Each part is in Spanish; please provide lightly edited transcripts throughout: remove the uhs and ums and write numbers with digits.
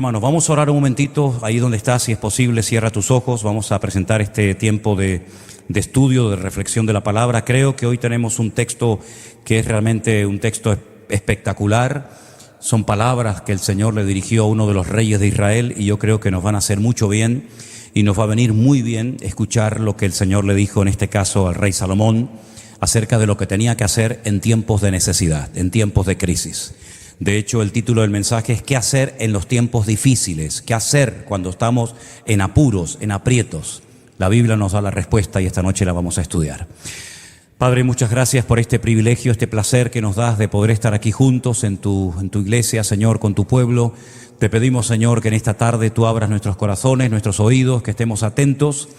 hermanos, vamos a orar un momentito, ahí donde estás, si es posible, cierra tus ojos. Vamos a presentar este tiempo de estudio, de reflexión de la palabra. Creo que hoy tenemos un texto que es realmente un texto espectacular. Son palabras que el Señor le dirigió a uno de los reyes de Israel y yo creo que nos van a hacer mucho bien y nos va a venir muy bien escuchar lo que el Señor le dijo, en este caso al rey Salomón, acerca de lo que tenía que hacer en tiempos de necesidad, en tiempos de crisis. De hecho, el título del mensaje es ¿qué hacer en los tiempos difíciles? ¿Qué hacer cuando estamos en apuros, en aprietos? La Biblia nos da la respuesta y esta noche la vamos a estudiar. Padre, muchas gracias por este privilegio, este placer que nos das de poder estar aquí juntos en tu iglesia, Señor, con tu pueblo. Te pedimos, Señor, que en esta tarde tú abras nuestros corazones, nuestros oídos, que estemos atentos,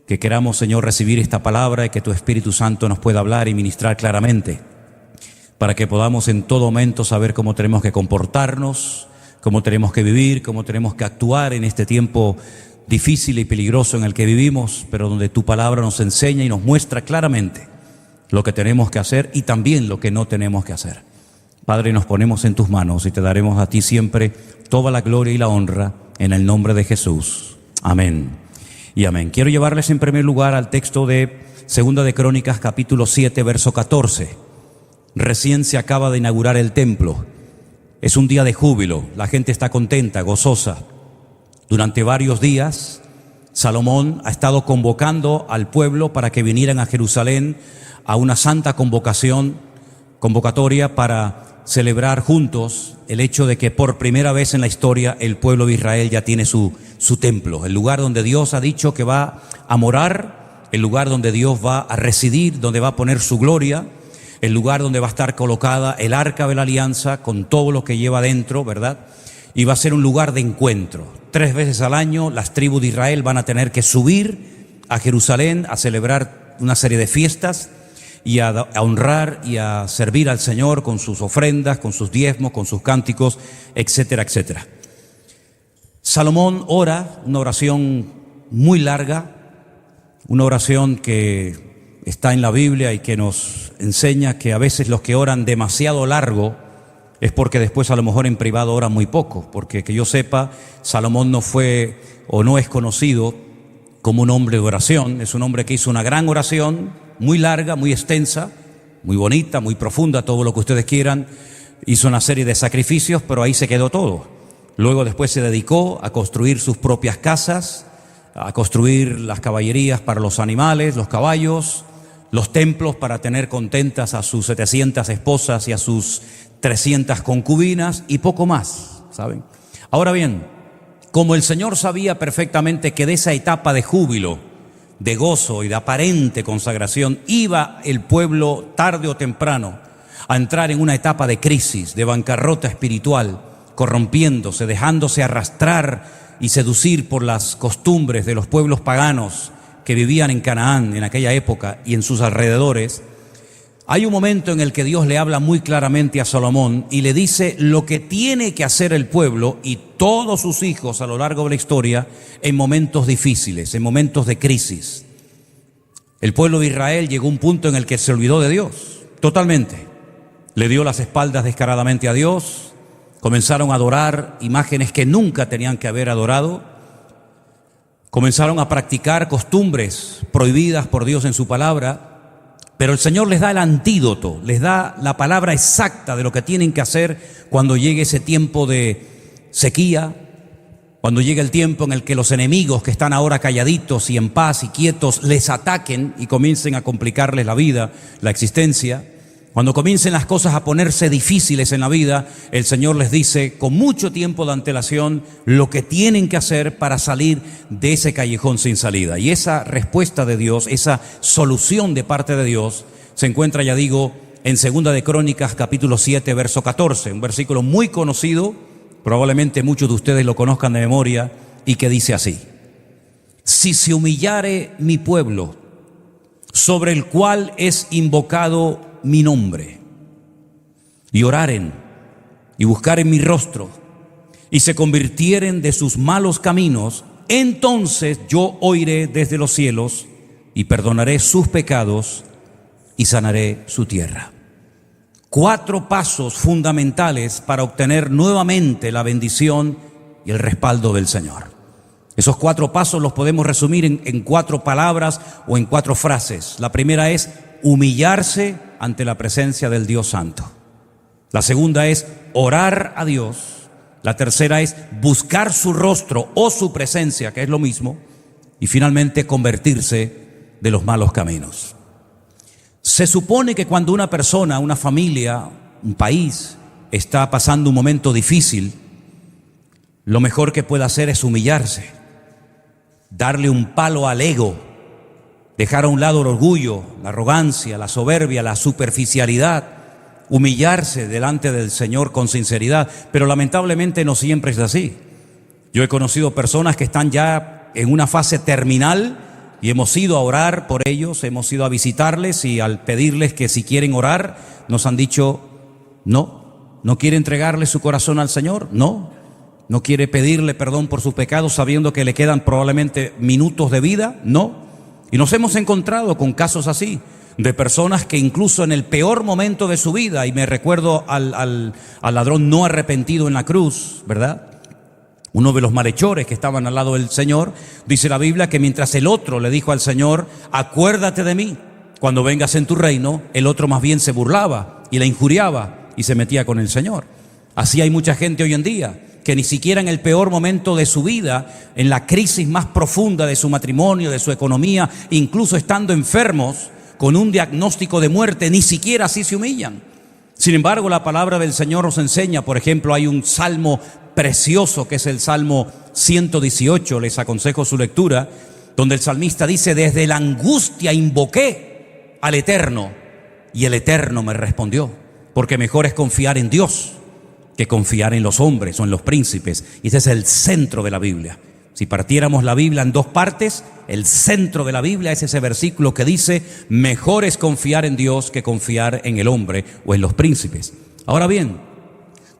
que queramos, Señor, recibir esta palabra y que tu Espíritu Santo nos pueda hablar y ministrar claramente, para que podamos en todo momento saber cómo tenemos que comportarnos, cómo tenemos que vivir, cómo tenemos que actuar en este tiempo difícil y peligroso en el que vivimos, pero donde tu palabra nos enseña y nos muestra claramente lo que tenemos que hacer y también lo que no tenemos que hacer. Padre, nos ponemos en tus manos y te daremos a ti siempre toda la gloria y la honra en el nombre de Jesús. Amén y amén. Quiero llevarles en primer lugar al texto de Segunda de Crónicas, capítulo 7, verso 14. Recién se acaba de inaugurar el templo. Es un día de júbilo, la gente está contenta, gozosa. Durante varios días, Salomón ha estado convocando al pueblo para que vinieran a Jerusalén a una santa convocatoria para celebrar juntos el hecho de que por primera vez en la historia el pueblo de Israel ya tiene su templo, el lugar donde Dios ha dicho que va a morar, el lugar donde Dios va a residir, donde va a poner su gloria, el lugar donde va a estar colocada el arca de la alianza con todo lo que lleva dentro, ¿verdad? Y va a ser un lugar de encuentro. 3 veces al año las tribus de Israel van a tener que subir a Jerusalén a celebrar una serie de fiestas y a honrar y a servir al Señor con sus ofrendas, con sus diezmos, con sus cánticos, etcétera, etcétera. Salomón ora una oración muy larga, una oración que está en la Biblia y que nos enseña que a veces los que oran demasiado largo es porque después a lo mejor en privado oran muy poco, porque que yo sepa, Salomón no fue o no es conocido como un hombre de oración. Es un hombre que hizo una gran oración, muy larga, muy extensa, muy bonita, muy profunda, todo lo que ustedes quieran. Hizo una serie de sacrificios, pero ahí se quedó todo. Luego después se dedicó a construir sus propias casas, a construir las caballerías para los animales, los caballos, los templos para tener contentas a sus 700 esposas y a sus 300 concubinas y poco más, ¿saben? Ahora bien, como el Señor sabía perfectamente que de esa etapa de júbilo, de gozo y de aparente consagración iba el pueblo tarde o temprano a entrar en una etapa de crisis, de bancarrota espiritual, corrompiéndose, dejándose arrastrar y seducir por las costumbres de los pueblos paganos que vivían en Canaán en aquella época y en sus alrededores. Hay un momento en el que Dios le habla muy claramente a Salomón y le dice lo que tiene que hacer el pueblo y todos sus hijos a lo largo de la historia en momentos difíciles, en momentos de crisis. El pueblo de Israel llegó a un punto en el que se olvidó de Dios, totalmente. Le dio las espaldas descaradamente a Dios, comenzaron a adorar imágenes que nunca tenían que haber adorado, comenzaron a practicar costumbres prohibidas por Dios en su palabra. Pero el Señor les da el antídoto, les da la palabra exacta de lo que tienen que hacer cuando llegue ese tiempo de sequía, cuando llegue el tiempo en el que los enemigos que están ahora calladitos y en paz y quietos les ataquen y comiencen a complicarles la vida, la existencia. Cuando comiencen las cosas a ponerse difíciles en la vida, el Señor les dice con mucho tiempo de antelación lo que tienen que hacer para salir de ese callejón sin salida. Y esa respuesta de Dios, esa solución de parte de Dios, se encuentra, ya digo, en Segunda de Crónicas, capítulo 7, verso 14, un versículo muy conocido, probablemente muchos de ustedes lo conozcan de memoria, y que dice así: si se humillare mi pueblo, sobre el cual es invocado mi nombre, y oraren y buscaren mi rostro y se convirtieren de sus malos caminos, entonces yo oiré desde los cielos y perdonaré sus pecados y sanaré su tierra. 4 pasos fundamentales para obtener nuevamente la bendición y el respaldo del Señor. Esos 4 pasos los podemos resumir en 4 palabras o en 4 frases. La primera es humillarse ante la presencia del Dios Santo. La segunda es orar a Dios. La tercera es buscar su rostro o su presencia, que es lo mismo. Y finalmente convertirse de los malos caminos. Se supone que cuando una persona, una familia, un país está pasando un momento difícil, lo mejor que puede hacer es humillarse, darle un palo al ego, dejar a un lado el orgullo, la arrogancia, la soberbia, la superficialidad, humillarse delante del Señor con sinceridad. Pero lamentablemente no siempre es así. Yo he conocido personas que están ya en una fase terminal y hemos ido a orar por ellos, hemos ido a visitarles, y al pedirles que si quieren orar, nos han dicho no quiere entregarle su corazón al Señor, no quiere pedirle perdón por sus pecados sabiendo que le quedan probablemente minutos de vida, no. Y nos hemos encontrado con casos así, de personas que incluso en el peor momento de su vida, y me recuerdo al ladrón no arrepentido en la cruz, ¿verdad? Uno de los malhechores que estaban al lado del Señor, dice la Biblia que mientras el otro le dijo al Señor, acuérdate de mí cuando vengas en tu reino, el otro más bien se burlaba y le injuriaba y se metía con el Señor. Así hay mucha gente hoy en día que ni siquiera en el peor momento de su vida, en la crisis más profunda de su matrimonio, de su economía, incluso estando enfermos con un diagnóstico de muerte, ni siquiera así se humillan. Sin embargo, la palabra del Señor nos enseña, por ejemplo, hay un salmo precioso que es el Salmo 118, les aconsejo su lectura, donde el salmista dice: desde la angustia invoqué al Eterno y el Eterno me respondió, porque mejor es confiar en Dios que confiar en los hombres o en los príncipes. Y ese es el centro de la Biblia. Si partiéramos la Biblia en 2 partes, el centro de la Biblia es ese versículo que dice: mejor es confiar en Dios que confiar en el hombre o en los príncipes. Ahora bien,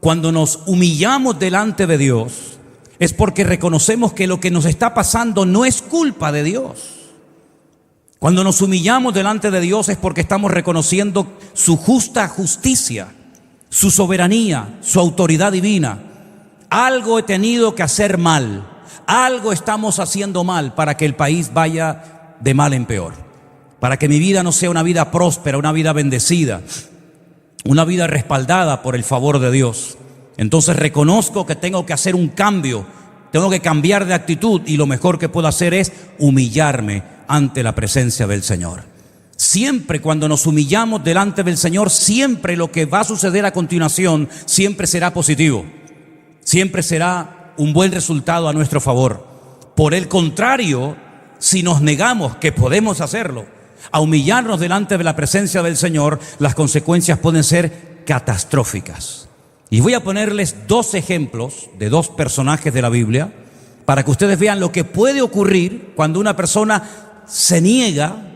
cuando nos humillamos delante de Dios, es porque reconocemos que lo que nos está pasando no es culpa de Dios. Cuando nos humillamos delante de Dios es porque estamos reconociendo su justa justicia, su soberanía, su autoridad divina. Algo he tenido que hacer mal, algo estamos haciendo mal para que el país vaya de mal en peor, para que mi vida no sea una vida próspera, una vida bendecida, una vida respaldada por el favor de Dios. Entonces reconozco que tengo que hacer un cambio, tengo que cambiar de actitud, y lo mejor que puedo hacer es humillarme ante la presencia del Señor. Siempre cuando nos humillamos delante del Señor, siempre lo que va a suceder a continuación siempre será positivo, siempre será un buen resultado a nuestro favor. Por el contrario, si nos negamos, que podemos hacerlo, a humillarnos delante de la presencia del Señor, las consecuencias pueden ser catastróficas. Y voy a ponerles 2 ejemplos de 2 personajes de la Biblia para que ustedes vean lo que puede ocurrir cuando una persona se niega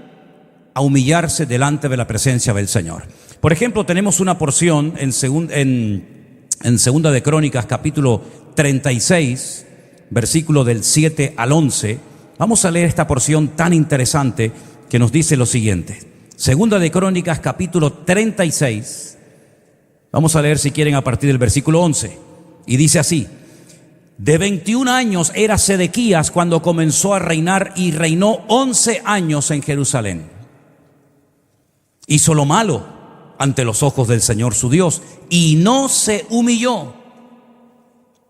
a humillarse delante de la presencia del Señor. Por ejemplo, tenemos una porción en Segunda de Crónicas, capítulo 36, versículo del 7 al 11. Vamos a leer esta porción tan interesante que nos dice lo siguiente. Segunda de Crónicas, capítulo 36. Vamos a leer, si quieren, a partir del versículo 11. Y dice así: de 21 años era Sedequías cuando comenzó a reinar, y reinó 11 años en Jerusalén. Hizo lo malo ante los ojos del Señor su Dios, y no se humilló.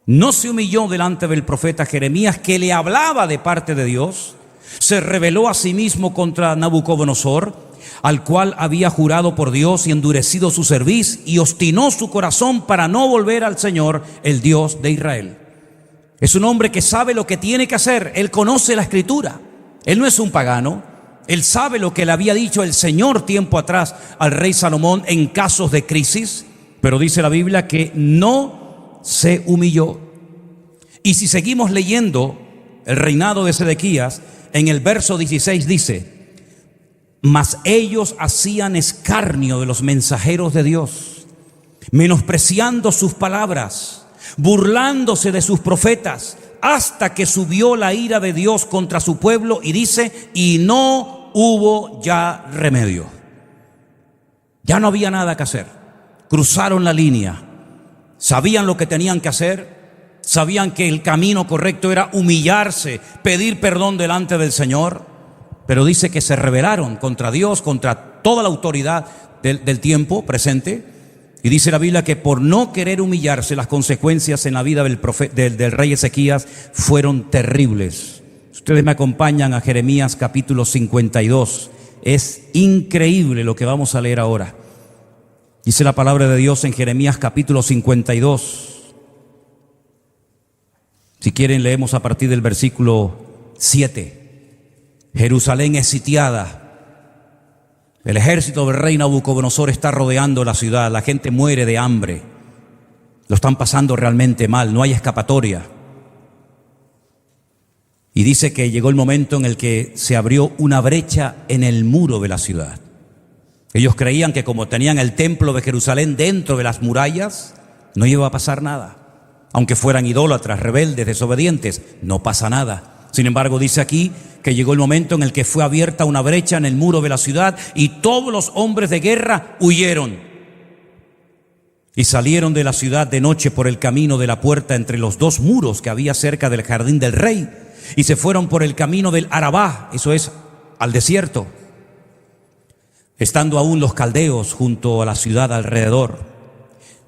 No se humilló delante del profeta Jeremías, que le hablaba de parte de Dios. Se rebeló a sí mismo contra Nabucodonosor, al cual había jurado por Dios y endurecido su cerviz, y obstinó su corazón para no volver al Señor, el Dios de Israel. Es un hombre que sabe lo que tiene que hacer. Él conoce la Escritura. Él no es un pagano. Él sabe lo que le había dicho el Señor tiempo atrás al rey Salomón en casos de crisis. Pero dice la Biblia que no se humilló. Y si seguimos leyendo el reinado de Sedequías, en el verso 16 dice: mas ellos hacían escarnio de los mensajeros de Dios, menospreciando sus palabras, burlándose de sus profetas, hasta que subió la ira de Dios contra su pueblo, y dice: y no hubo ya remedio. Ya no había nada que hacer. Cruzaron la línea, sabían lo que tenían que hacer, sabían que el camino correcto era humillarse, pedir perdón delante del Señor, pero dice que se rebelaron contra Dios, contra toda la autoridad del tiempo presente, y dice la Biblia que por no querer humillarse, las consecuencias en la vida del rey Ezequías fueron terribles. Ustedes me acompañan a Jeremías capítulo 52, es increíble lo que vamos a leer ahora. Dice la palabra de Dios en Jeremías capítulo 52. Si quieren leemos a partir del versículo 7. Jerusalén es sitiada. El ejército del rey Nabucodonosor está rodeando la ciudad. La gente muere de hambre. Lo están pasando realmente mal. No hay escapatoria. Y dice que llegó el momento en el que se abrió una brecha en el muro de la ciudad. Ellos creían que como tenían el templo de Jerusalén dentro de las murallas, no iba a pasar nada. Aunque fueran idólatras, rebeldes, desobedientes, no pasa nada. Sin embargo, dice aquí que llegó el momento en el que fue abierta una brecha en el muro de la ciudad y todos los hombres de guerra huyeron. Y salieron de la ciudad de noche por el camino de la puerta entre los dos muros que había cerca del jardín del rey. Y se fueron por el camino del Arabá, eso es, al desierto. Estando aún los caldeos junto a la ciudad alrededor.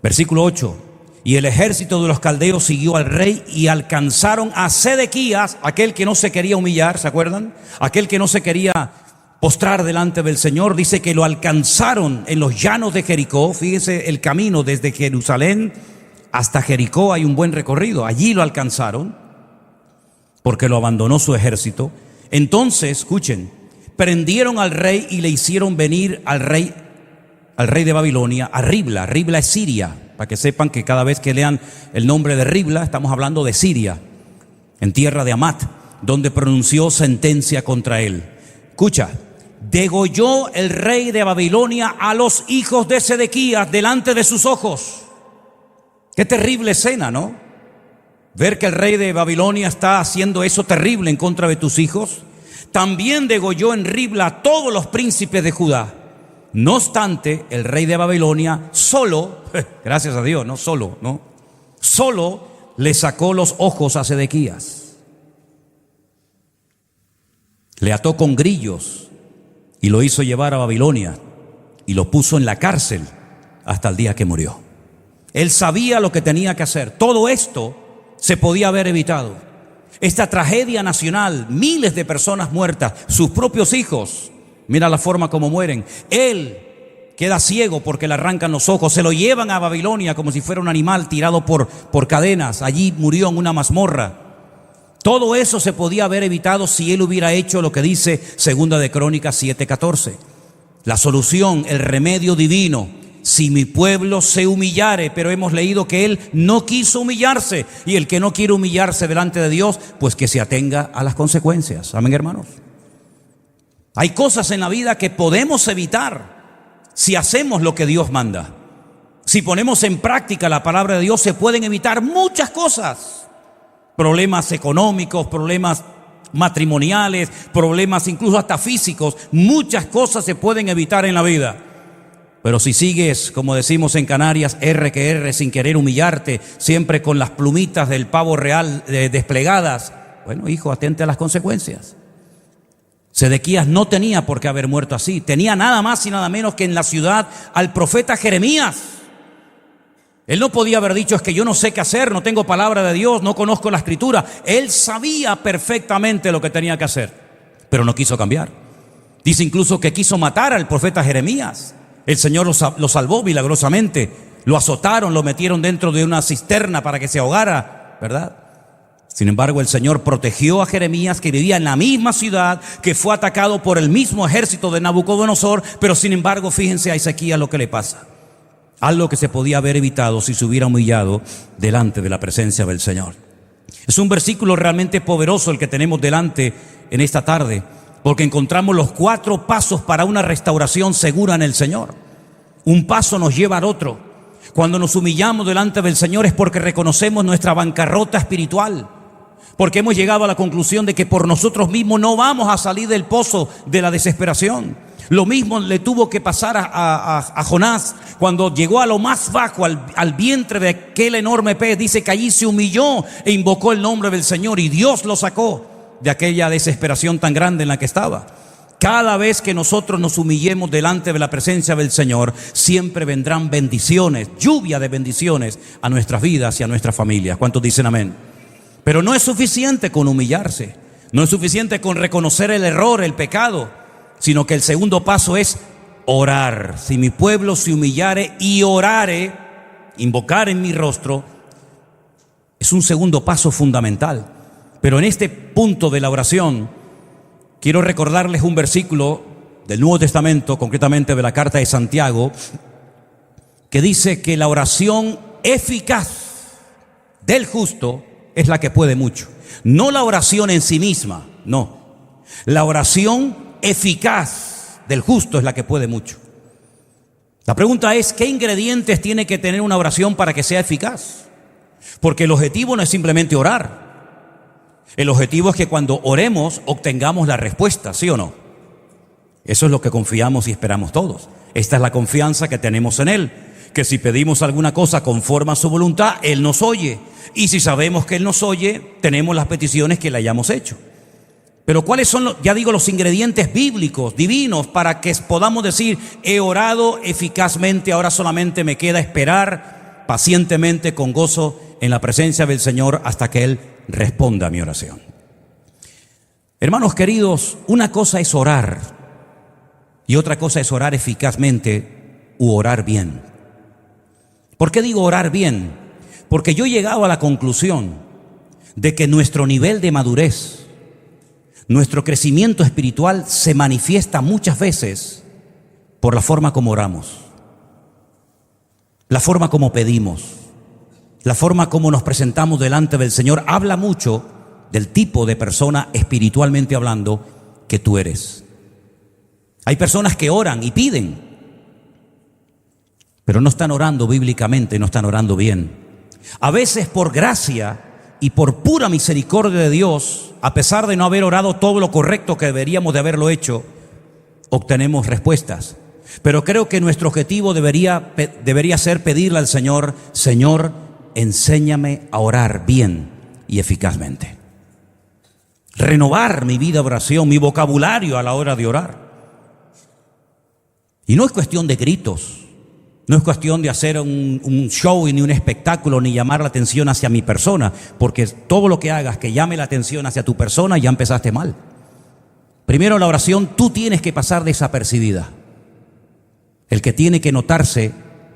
Versículo 8. Y el ejército de los caldeos siguió al rey y alcanzaron a Sedequías, aquel que no se quería humillar, ¿se acuerdan? Aquel que no se quería postrar delante del Señor. Dice que lo alcanzaron en los llanos de Jericó. Fíjese el camino desde Jerusalén hasta Jericó, hay un buen recorrido. Allí lo alcanzaron porque lo abandonó su ejército. Entonces, escuchen, prendieron al rey y le hicieron venir al rey de Babilonia a Ribla. Ribla es Siria. Para que sepan que cada vez que lean el nombre de Ribla, estamos hablando de Siria, en tierra de Amat, donde pronunció sentencia contra él. Escucha, degolló el rey de Babilonia a los hijos de Sedequías delante de sus ojos. Qué terrible escena, ¿no? Ver que el rey de Babilonia está haciendo eso terrible en contra de tus hijos. También degolló en Ribla a todos los príncipes de Judá. No obstante, el rey de Babilonia solo, gracias a Dios, solo le sacó los ojos a Sedequías. Le ató con grillos y lo hizo llevar a Babilonia y lo puso en la cárcel hasta el día que murió. Él sabía lo que tenía que hacer. Todo esto se podía haber evitado. Esta tragedia nacional, miles de personas muertas, sus propios hijos. Mira la forma como mueren. Él queda ciego porque le arrancan los ojos. Se lo llevan a Babilonia como si fuera un animal tirado por cadenas. Allí murió en una mazmorra. Todo eso se podía haber evitado si él hubiera hecho lo que dice Segunda de Crónicas 7:14. La solución, el remedio divino. Si mi pueblo se humillare, pero hemos leído que él no quiso humillarse. Y el que no quiere humillarse delante de Dios, pues que se atenga a las consecuencias. Amén, hermanos. Hay cosas en la vida que podemos evitar si hacemos lo que Dios manda. Si ponemos en práctica la palabra de Dios, se pueden evitar muchas cosas. Problemas económicos, problemas matrimoniales, problemas incluso hasta físicos. Muchas cosas se pueden evitar en la vida. Pero si sigues, como decimos en Canarias, R que R, sin querer humillarte, siempre con las plumitas del pavo real desplegadas, bueno, hijo, atente a las consecuencias. Sedequías no tenía por qué haber muerto así. Tenía nada más y nada menos que en la ciudad al profeta Jeremías. Él no podía haber dicho, es que yo no sé qué hacer, no tengo palabra de Dios, no conozco la escritura. Él sabía perfectamente lo que tenía que hacer, pero no quiso cambiar. Dice incluso que quiso matar al profeta Jeremías. El Señor lo salvó milagrosamente. Lo azotaron, lo metieron dentro de una cisterna para que se ahogara, ¿verdad? Sin embargo, el Señor protegió a Jeremías, que vivía en la misma ciudad, que fue atacado por el mismo ejército de Nabucodonosor, pero sin embargo, fíjense a Ezequías lo que le pasa. Algo que se podía haber evitado si se hubiera humillado delante de la presencia del Señor. Es un versículo realmente poderoso el que tenemos delante en esta tarde, porque encontramos los 4 pasos para una restauración segura en el Señor. Un paso nos lleva al otro. Cuando nos humillamos delante del Señor es porque reconocemos nuestra bancarrota espiritual. porque hemos llegado a la conclusión de que por nosotros mismos no vamos a salir del pozo de la desesperación. Lo mismo le tuvo que pasar a Jonás cuando llegó a lo más bajo, al vientre de aquel enorme pez. Dice que allí se humilló e invocó el nombre del Señor y Dios lo sacó de aquella desesperación tan grande en la que estaba. Cada vez que nosotros nos humillemos delante de la presencia del Señor, siempre vendrán bendiciones, lluvia de bendiciones a nuestras vidas y a nuestras familias. ¿Cuántos dicen amén? Pero no es suficiente con humillarse, no es suficiente con reconocer el error, el pecado, sino que el segundo paso es orar. Si mi pueblo se humillare y orare, invocar en mi rostro, es un segundo paso fundamental. Pero en este punto de la oración, quiero recordarles un versículo del Nuevo Testamento, concretamente de la carta de Santiago, que dice que la oración eficaz del justo es la que puede mucho. No la oración en sí misma, no. La oración eficaz del justo es la que puede mucho. La pregunta es, ¿qué ingredientes tiene que tener una oración para que sea eficaz? Porque el objetivo no es simplemente orar. El objetivo es que cuando oremos obtengamos la respuesta, ¿sí o no? Eso es lo que confiamos y esperamos todos. Esta es la confianza que tenemos en Él, que si pedimos alguna cosa conforme a su voluntad, Él nos oye. Y si sabemos que Él nos oye, tenemos las peticiones que le hayamos hecho. Pero ¿cuáles son, los ingredientes bíblicos, divinos, para que podamos decir, he orado eficazmente, ahora solamente me queda esperar pacientemente, con gozo, en la presencia del Señor hasta que Él responda a mi oración? Hermanos queridos, una cosa es orar y otra cosa es orar eficazmente u orar bien. ¿Por qué digo orar bien? Porque yo he llegado a la conclusión de que nuestro nivel de madurez, nuestro crecimiento espiritual se manifiesta muchas veces por la forma como oramos, la forma como pedimos, la forma como nos presentamos delante del Señor. Habla mucho del tipo de persona, espiritualmente hablando, que tú eres. Hay personas que oran y piden, pero no están orando bíblicamente, no están orando bien. A veces por gracia y por pura misericordia de Dios, a pesar de no haber orado todo lo correcto que deberíamos de haberlo hecho, obtenemos respuestas. Pero creo que nuestro objetivo debería ser pedirle al Señor: Señor, enséñame a orar bien y eficazmente. Renovar mi vida de oración, mi vocabulario a la hora de orar. Y no es cuestión de gritos, no es cuestión de hacer un show y ni un espectáculo, ni llamar la atención hacia mi persona, porque todo lo que hagas que llame la atención hacia tu persona, ya empezaste mal. Primero, la oración tú tienes que pasar desapercibida. El que tiene que notarse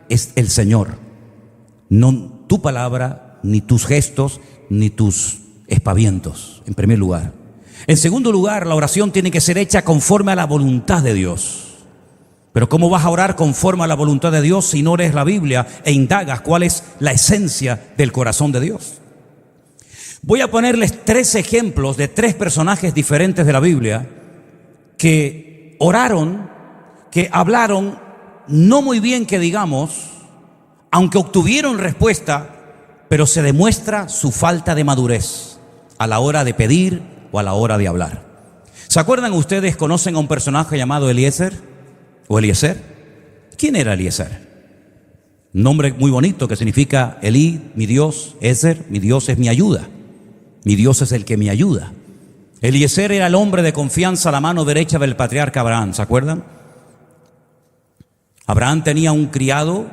es el Señor, no tu palabra, ni tus gestos, ni tus espavientos, en primer lugar. En segundo lugar, la oración tiene que ser hecha conforme a la voluntad de Dios. Pero ¿cómo vas a orar conforme a la voluntad de Dios si no lees la Biblia e indagas cuál es la esencia del corazón de Dios? Voy a ponerles 3 ejemplos de 3 personajes diferentes de la Biblia que oraron, que hablaron no muy bien que digamos, aunque obtuvieron respuesta, pero se demuestra su falta de madurez a la hora de pedir o a la hora de hablar. ¿Se acuerdan ustedes, conocen a un personaje llamado Eliezer? ¿O Eliezer? ¿Quién era Eliezer? Un nombre muy bonito que significa Elí, mi Dios; Ezer, mi Dios es mi ayuda. Mi Dios es el que me ayuda. Eliezer era el hombre de confianza a la mano derecha del patriarca Abraham, ¿se acuerdan? Abraham tenía un criado,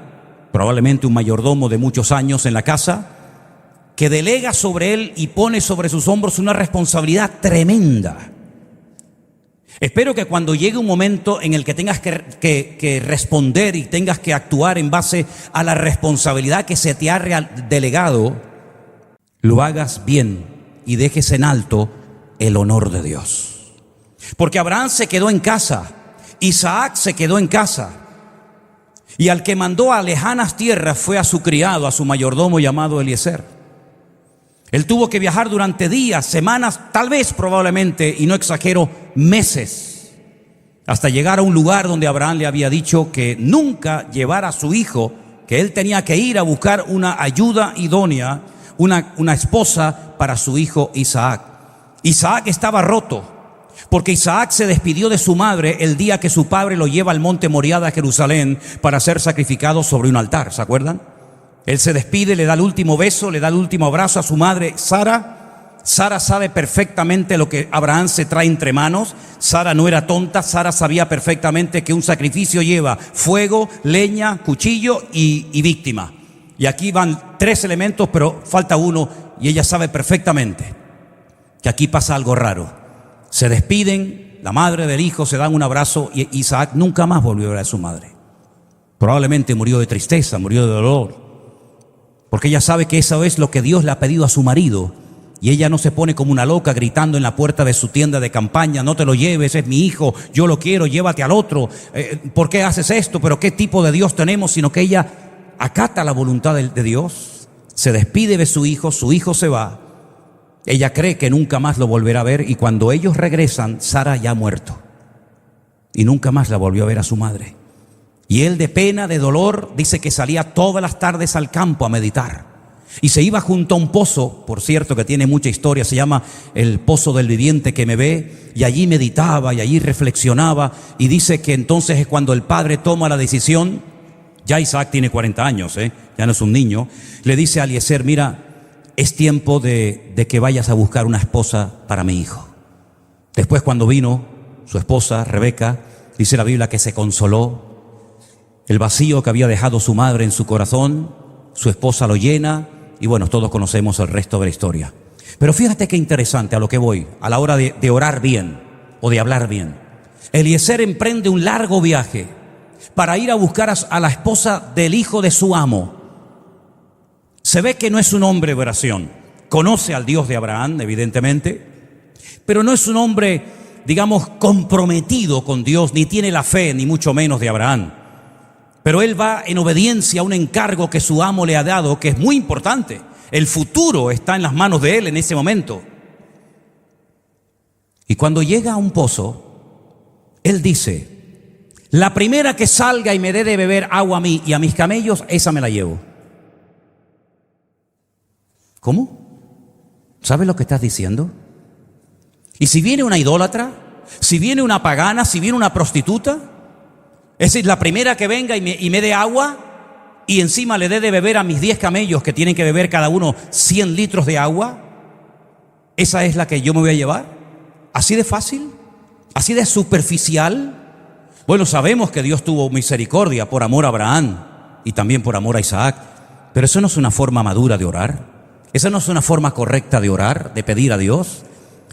probablemente un mayordomo de muchos años en la casa, que delega sobre él y pone sobre sus hombros una responsabilidad tremenda. Espero que cuando llegue un momento en el que tengas que responder y tengas que actuar en base a la responsabilidad que se te ha delegado, lo hagas bien y dejes en alto el honor de Dios. Porque Abraham se quedó en casa, Isaac se quedó en casa, y al que mandó a lejanas tierras fue a su criado, a su mayordomo llamado Eliezer. Él tuvo que viajar durante días, semanas, tal vez probablemente, y no exagero, meses, hasta llegar a un lugar donde Abraham le había dicho que nunca llevara a su hijo, que él tenía que ir a buscar una ayuda idónea, una esposa para su hijo Isaac. Isaac estaba roto, porque Isaac se despidió de su madre el día que su padre lo lleva al monte Moriah de Jerusalén para ser sacrificado sobre un altar, ¿se acuerdan? Él se despide, le da el último beso, le da el último abrazo a su madre Sara. Sara sabe perfectamente lo que Abraham se trae entre manos. Sara no era tonta, Sara sabía perfectamente que un sacrificio lleva fuego, leña, cuchillo y víctima. Y aquí van 3 elementos, pero falta uno, y ella sabe perfectamente que aquí pasa algo raro. Se despiden, la madre del hijo, se dan un abrazo, y Isaac nunca más volvió a ver a su madre. Probablemente murió de tristeza, murió de dolor, porque ella sabe que eso es lo que Dios le ha pedido a su marido. Y ella no se pone como una loca gritando en la puerta de su tienda de campaña: no te lo lleves, es mi hijo, yo lo quiero, llévate al otro. ¿Por qué haces esto? ¿Pero qué tipo de Dios tenemos? Sino que ella acata la voluntad de Dios, se despide de su hijo se va. Ella cree que nunca más lo volverá a ver, y cuando ellos regresan, Sara ya ha muerto. Y nunca más la volvió a ver a su madre. Y él, de pena, de dolor, dice que salía todas las tardes al campo a meditar. Y se iba junto a un pozo, por cierto, que tiene mucha historia, se llama el Pozo del Viviente que me ve, y allí meditaba y allí reflexionaba, y dice que entonces es cuando el padre toma la decisión. Ya Isaac tiene 40 años, ya no es un niño. Le dice a Eliezer: mira, es tiempo de que vayas a buscar una esposa para mi hijo. Después, cuando vino su esposa, Rebeca, dice la Biblia que se consoló. El vacío que había dejado su madre en su corazón, su esposa lo llena. Y bueno, todos conocemos el resto de la historia. Pero fíjate qué interesante a lo que voy, a la hora de orar bien o de hablar bien. Eliezer emprende un largo viaje para ir a buscar a la esposa del hijo de su amo. Se ve que no es un hombre de oración. Conoce al Dios de Abraham, evidentemente, pero no es un hombre, digamos, comprometido con Dios, ni tiene la fe, ni mucho menos de Abraham. Pero él va en obediencia a un encargo que su amo le ha dado, que es muy importante. El futuro está en las manos de él en ese momento. Y cuando llega a un pozo, él dice: la primera que salga y me dé de beber agua a mí y a mis camellos, esa me la llevo. ¿Cómo? ¿Sabes lo que estás diciendo? Y si viene una idólatra, si viene una pagana, si viene una prostituta, es decir, la primera que venga y me dé agua, y encima le dé de beber a mis 10 camellos, que tienen que beber cada uno 100 litros de agua, ¿esa es la que yo me voy a llevar? ¿Así de fácil? ¿Así de superficial? Bueno, sabemos que Dios tuvo misericordia por amor a Abraham y también por amor a Isaac, pero eso no es una forma madura de orar. Esa no es una forma correcta de orar, de pedir a Dios.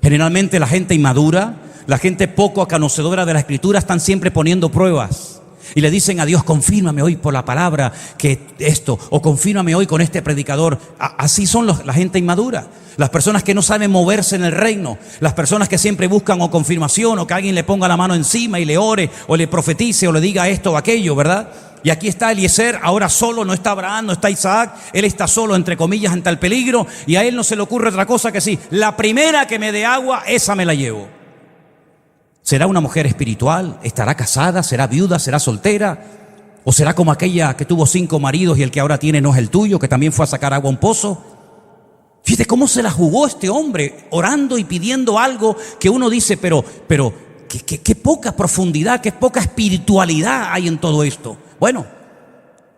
Generalmente la gente inmadura, la gente poco conocedora de la Escritura, están siempre poniendo pruebas. Y le dicen a Dios: confírmame hoy por la palabra que esto, o confírmame hoy con este predicador. Así son la gente inmadura, las personas que no saben moverse en el reino, las personas que siempre buscan o confirmación, o que alguien le ponga la mano encima y le ore, o le profetice, o le diga esto o aquello, ¿verdad? Y aquí está Eliezer, ahora solo, no está Abraham, no está Isaac, él está solo, entre comillas, ante el peligro, y a él no se le ocurre otra cosa que sí: la primera que me dé agua, esa me la llevo. ¿Será una mujer espiritual? ¿Estará casada? ¿Será viuda? ¿Será soltera? ¿O será como aquella que tuvo 5 maridos y el que ahora tiene no es el tuyo, que también fue a sacar agua a un pozo? Fíjate cómo se la jugó este hombre, orando y pidiendo algo que uno dice, pero qué poca profundidad, qué poca espiritualidad hay en todo esto. Bueno,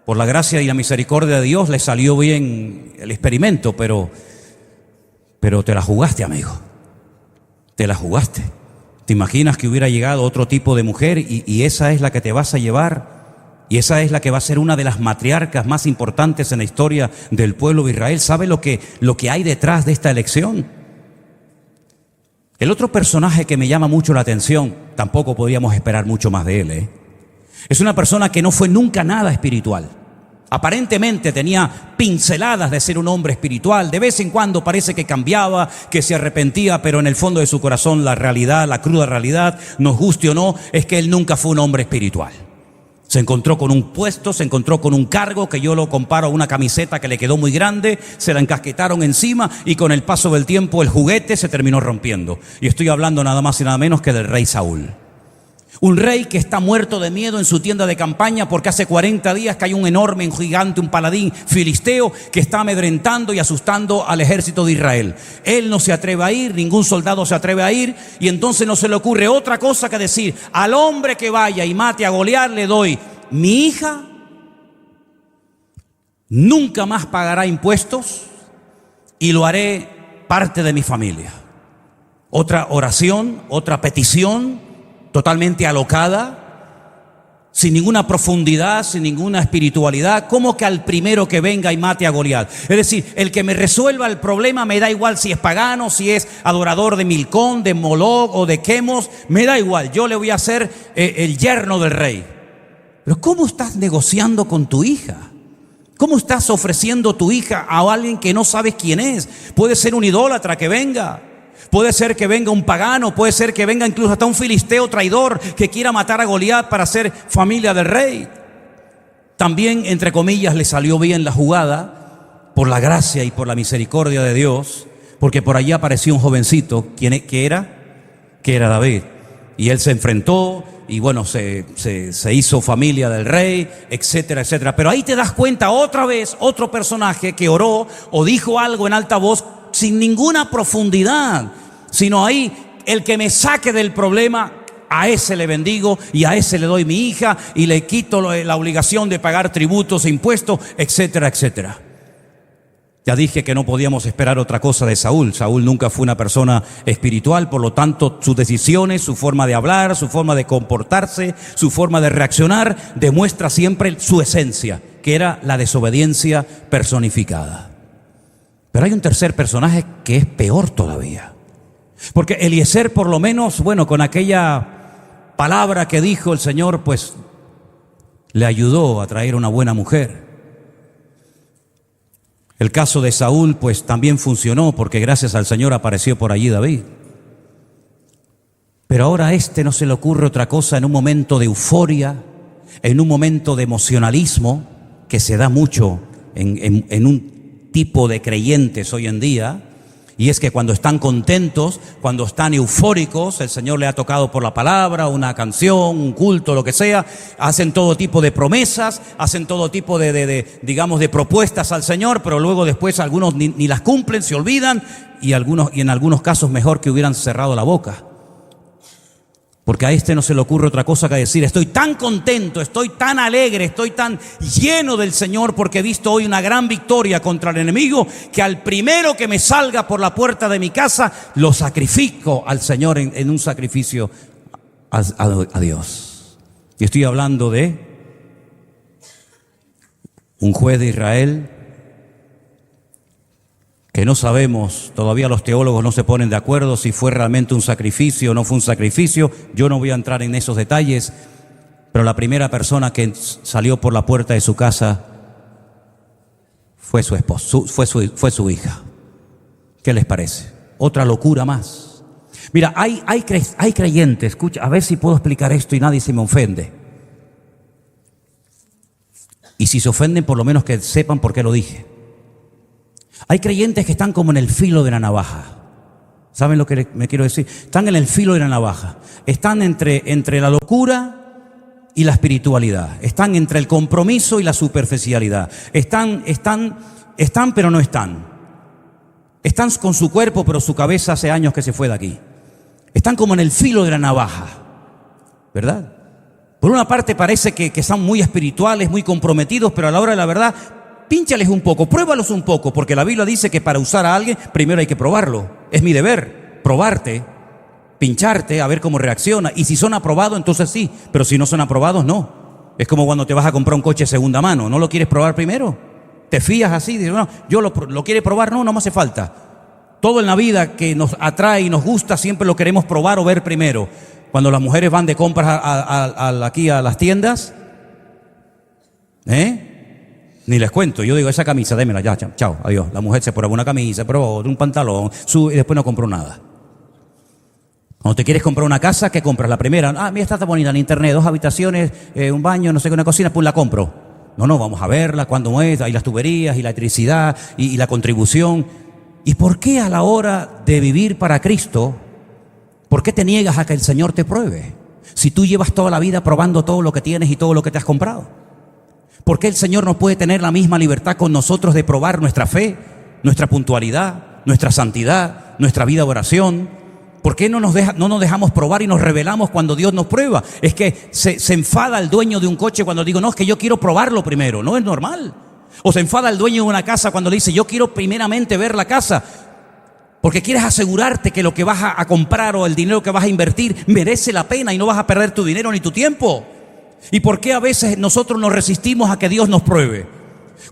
por la gracia y la misericordia de Dios le salió bien el experimento, pero te la jugaste, amigo. Te la jugaste. ¿Te imaginas que hubiera llegado otro tipo de mujer y esa es la que te vas a llevar? Y esa es la que va a ser una de las matriarcas más importantes en la historia del pueblo de Israel. ¿Sabe lo que hay detrás de esta elección? El otro personaje que me llama mucho la atención, tampoco podríamos esperar mucho más de él, es una persona que no fue nunca nada espiritual. Aparentemente tenía pinceladas de ser un hombre espiritual. De vez en cuando parece que cambiaba, que se arrepentía, pero en el fondo de su corazón la realidad, la cruda realidad, nos guste o no, es que él nunca fue un hombre espiritual. Se encontró con un puesto, se encontró con un cargo que yo lo comparo a una camiseta que le quedó muy grande, se la encasquetaron encima y con el paso del tiempo el juguete se terminó rompiendo. Y estoy hablando nada más y nada menos que del rey Saúl. Un rey que está muerto de miedo en su tienda de campaña porque hace 40 días que hay un enorme, un gigante, un paladín filisteo que está amedrentando y asustando al ejército de Israel. Él no se atreve a ir, ningún soldado se atreve a ir, y entonces no se le ocurre otra cosa que decir: al hombre que vaya y mate a Goliat le doy mi hija, nunca más pagará impuestos y lo haré parte de mi familia. Otra oración, otra petición totalmente alocada, sin ninguna profundidad, sin ninguna espiritualidad. ¿Cómo que al primero que venga y mate a Goliat? Es decir, el que me resuelva el problema, me da igual si es pagano, si es adorador de Milcón, de Moloch o de Quemos, me da igual, yo le voy a hacer el yerno del rey. Pero ¿cómo estás negociando con tu hija? ¿Cómo estás ofreciendo tu hija a alguien que no sabes quién es? Puede ser un idólatra que venga, puede ser que venga un pagano, puede ser que venga incluso hasta un filisteo traidor que quiera matar a Goliat para ser familia del rey. También, entre comillas, le salió bien la jugada por la gracia y por la misericordia de Dios, porque por allí apareció un jovencito, que era David, y él se enfrentó y bueno, se hizo familia del rey, etcétera, etcétera. Pero ahí te das cuenta otra vez, otro personaje que oró o dijo algo en alta voz sin ninguna profundidad, sino ahí: el que me saque del problema, a ese le bendigo y a ese le doy mi hija y le quito la obligación de pagar tributos e impuestos, etcétera, etcétera. Ya dije que no podíamos esperar otra cosa de Saúl. Saúl nunca fue una persona espiritual, por lo tanto sus decisiones, su forma de hablar, su forma de comportarse, su forma de reaccionar demuestra siempre su esencia, que era la desobediencia personificada. Pero hay un tercer personaje que es peor todavía, porque Eliezer, por lo menos, bueno, con aquella palabra que dijo el Señor, pues le ayudó a traer una buena mujer. El caso de Saúl pues también funcionó, porque gracias al Señor apareció por allí David. Pero ahora a este no se le ocurre otra cosa, en un momento de euforia, en un momento de emocionalismo que se da mucho en un tipo de creyentes hoy en día. Y es que cuando están contentos, cuando están eufóricos, el Señor le ha tocado por la palabra, una canción, un culto, lo que sea, hacen todo tipo de promesas, hacen todo tipo digamos, de propuestas al Señor, pero luego después algunos ni las cumplen, se olvidan, y en algunos casos mejor que hubieran cerrado la boca. Porque a este no se le ocurre otra cosa que decir: estoy tan contento, estoy tan alegre, estoy tan lleno del Señor porque he visto hoy una gran victoria contra el enemigo, que al primero que me salga por la puerta de mi casa, lo sacrifico al Señor en un sacrificio a Dios. Y estoy hablando de un juez de Israel que no sabemos, todavía los teólogos no se ponen de acuerdo si fue realmente un sacrificio o no fue un sacrificio. Yo no voy a entrar en esos detalles, pero la primera persona que salió por la puerta de su casa fue su esposo, fue su hija. ¿Qué les parece? Otra locura más. Mira, hay creyentes, escucha, a ver si puedo explicar esto y nadie se me ofende. Y si se ofenden, por lo menos que sepan por qué lo dije. Hay creyentes que están como en el filo de la navaja. ¿Saben lo que me quiero decir? Están en el filo de la navaja. Están entre la locura y la espiritualidad. Están entre el compromiso y la superficialidad. Están, pero no están. Están con su cuerpo, pero su cabeza hace años que se fue de aquí. Están como en el filo de la navaja, ¿verdad? Por una parte parece que son muy espirituales, muy comprometidos, pero a la hora de la verdad, pínchales un poco, pruébalos un poco, porque la Biblia dice que para usar a alguien primero hay que probarlo. Es mi deber, probarte, pincharte, a ver cómo reacciona. Y si son aprobados, entonces sí, pero si no son aprobados, no. Es como cuando te vas a comprar un coche de segunda mano, ¿no lo quieres probar primero? Te fías así, dices, bueno, yo lo quiere probar, no me hace falta. Todo en la vida que nos atrae y nos gusta siempre lo queremos probar o ver primero. Cuando las mujeres van de compras aquí a las tiendas, ni les cuento, yo digo, esa camisa, démela ya, chao, adiós. La mujer se prueba una camisa, prueba un pantalón, sube y después no compró nada. Cuando te quieres comprar una casa, ¿qué compras? La primera, mira, está tan bonita en internet, 2 habitaciones, un baño, no sé qué, una cocina, pues la compro. No, vamos a verla, cuándo es, ahí las tuberías y la electricidad y la contribución. ¿Y por qué a la hora de vivir para Cristo, por qué te niegas a que el Señor te pruebe? Si tú llevas toda la vida probando todo lo que tienes y todo lo que te has comprado, ¿por qué el Señor no puede tener la misma libertad con nosotros de probar nuestra fe, nuestra puntualidad, nuestra santidad, nuestra vida de oración? ¿Por qué no nos dejamos probar y nos rebelamos cuando Dios nos prueba? Es que se enfada el dueño de un coche cuando digo, no, es que yo quiero probarlo primero. No es normal. O se enfada el dueño de una casa cuando le dice, yo quiero primeramente ver la casa, porque quieres asegurarte que lo que vas a comprar o el dinero que vas a invertir merece la pena y no vas a perder tu dinero ni tu tiempo. ¿Y por qué a veces nosotros nos resistimos a que Dios nos pruebe?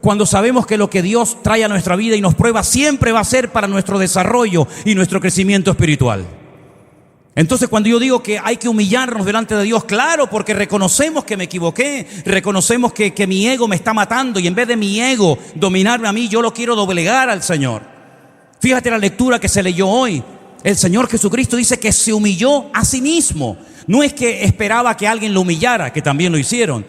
Cuando sabemos que lo que Dios trae a nuestra vida y nos prueba siempre va a ser para nuestro desarrollo y nuestro crecimiento espiritual. Entonces, cuando yo digo que hay que humillarnos delante de Dios, claro, porque reconocemos que me equivoqué, reconocemos que mi ego me está matando y en vez de mi ego dominarme a mí, yo lo quiero doblegar al Señor. Fíjate la lectura que se leyó hoy. El Señor Jesucristo dice que se humilló a sí mismo. No es que esperaba que alguien lo humillara, que también lo hicieron,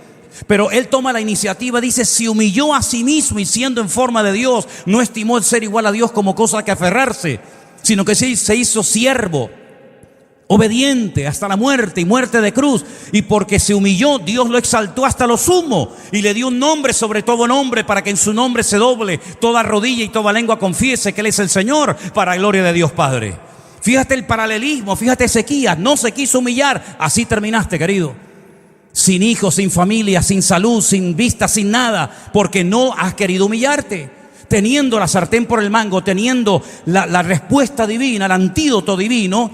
pero Él toma la iniciativa, dice, se humilló a sí mismo y siendo en forma de Dios, no estimó el ser igual a Dios como cosa que aferrarse, sino que se hizo siervo, obediente hasta la muerte y muerte de cruz. Y porque se humilló, Dios lo exaltó hasta lo sumo y le dio un nombre sobre todo nombre, para que en su nombre se doble toda rodilla y toda lengua confiese que Él es el Señor, para la gloria de Dios Padre. Fíjate el paralelismo, fíjate Ezequías, no se quiso humillar, así terminaste, querido. Sin hijos, sin familia, sin salud, sin vista, sin nada, porque no has querido humillarte. Teniendo la sartén por el mango, teniendo la respuesta divina, el antídoto divino,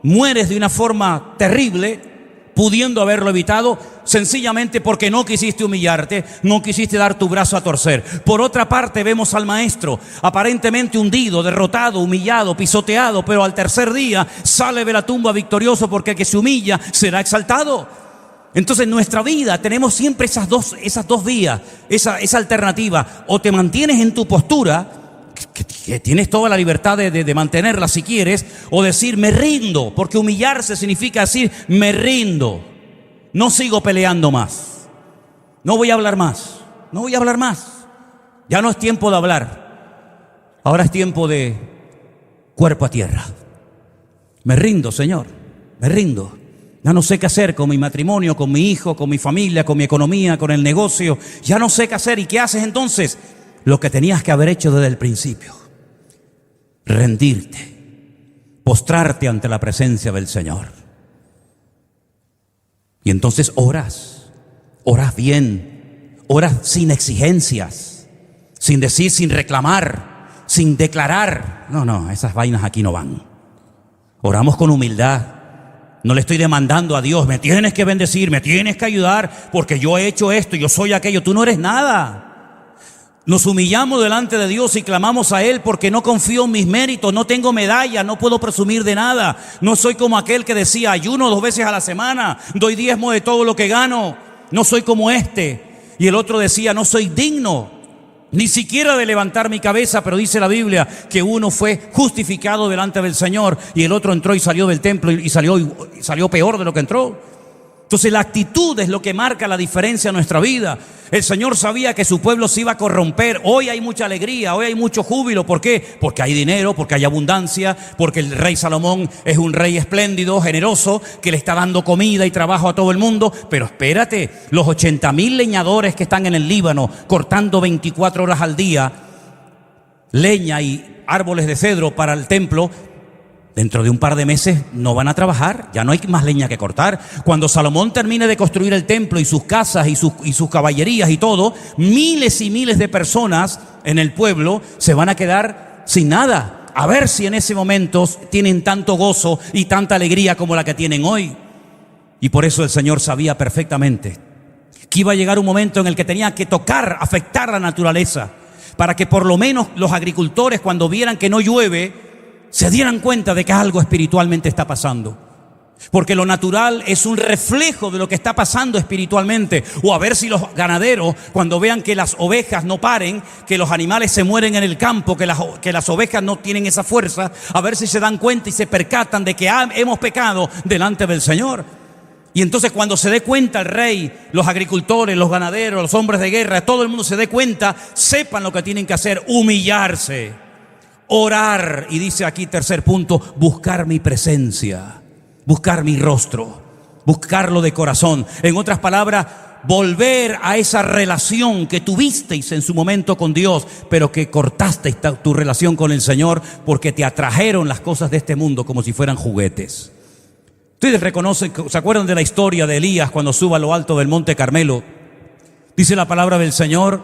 mueres de una forma terrible, pudiendo haberlo evitado, sencillamente porque no quisiste humillarte, no quisiste dar tu brazo a torcer. Por otra parte, vemos al maestro aparentemente hundido, derrotado, humillado, pisoteado, pero al tercer día sale de la tumba victorioso, porque el que se humilla será exaltado. Entonces en nuestra vida tenemos siempre esas dos vías, esa alternativa. O te mantienes en tu postura, que tienes toda la libertad de mantenerla si quieres, o decir me rindo, porque humillarse significa decir me rindo, no sigo peleando más, no voy a hablar más, ya no es tiempo de hablar, ahora es tiempo de cuerpo a tierra. Me rindo, Señor, me rindo. Ya no sé qué hacer con mi matrimonio, con mi hijo, con mi familia, con mi economía, con el negocio. Ya no sé qué hacer. ¿Y qué haces entonces? Lo que tenías que haber hecho desde el principio: rendirte, postrarte ante la presencia del Señor. Y entonces oras bien, oras sin exigencias, sin decir, sin reclamar, sin declarar. No, esas vainas aquí no van. Oramos con humildad. No le estoy demandando a Dios, me tienes que bendecir, me tienes que ayudar, porque yo he hecho esto, yo soy aquello. Tú no eres nada. Nos humillamos delante de Dios y clamamos a Él, porque no confío en mis méritos, no tengo medalla, no puedo presumir de nada. No soy como aquel que decía, ayuno 2 veces a la semana, doy diezmo de todo lo que gano. No soy como este. Y el otro decía, no soy digno ni siquiera de levantar mi cabeza, pero dice la Biblia que uno fue justificado delante del Señor y el otro entró y salió del templo y salió peor de lo que entró. Entonces la actitud es lo que marca la diferencia en nuestra vida. El Señor sabía que su pueblo se iba a corromper. Hoy hay mucha alegría, hoy hay mucho júbilo. ¿Por qué? Porque hay dinero, porque hay abundancia, porque el rey Salomón es un rey espléndido, generoso, que le está dando comida y trabajo a todo el mundo. Pero espérate, los 80,000 leñadores que están en el Líbano cortando 24 horas al día leña y árboles de cedro para el templo, dentro de un par de meses no van a trabajar, ya no hay más leña que cortar. Cuando Salomón termine de construir el templo y sus casas y sus caballerías y todo, miles y miles de personas en el pueblo se van a quedar sin nada. A ver si en ese momento tienen tanto gozo y tanta alegría como la que tienen hoy. Y por eso el Señor sabía perfectamente que iba a llegar un momento en el que tenía que tocar, afectar la naturaleza, para que por lo menos los agricultores, cuando vieran que no llueve, se dieran cuenta de que algo espiritualmente está pasando. Porque lo natural es un reflejo de lo que está pasando espiritualmente. O a ver si los ganaderos, cuando vean que las ovejas no paren, que los animales se mueren en el campo, que las ovejas no tienen esa fuerza, a ver si se dan cuenta y se percatan de que hemos pecado delante del Señor. Y entonces cuando se dé cuenta el rey, los agricultores, los ganaderos, los hombres de guerra, todo el mundo se dé cuenta, sepan lo que tienen que hacer: humillarse, orar. Y dice aquí, tercer punto, buscar mi presencia, buscar mi rostro. buscarlo de corazón. En otras palabras, volver a esa relación que tuvisteis en su momento con Dios, pero que cortasteis tu relación con el Señor porque te atrajeron las cosas de este mundo como si fueran juguetes. Ustedes reconocen, ¿se acuerdan de la historia de Elías cuando sube a lo alto del monte Carmelo? Dice la palabra del Señor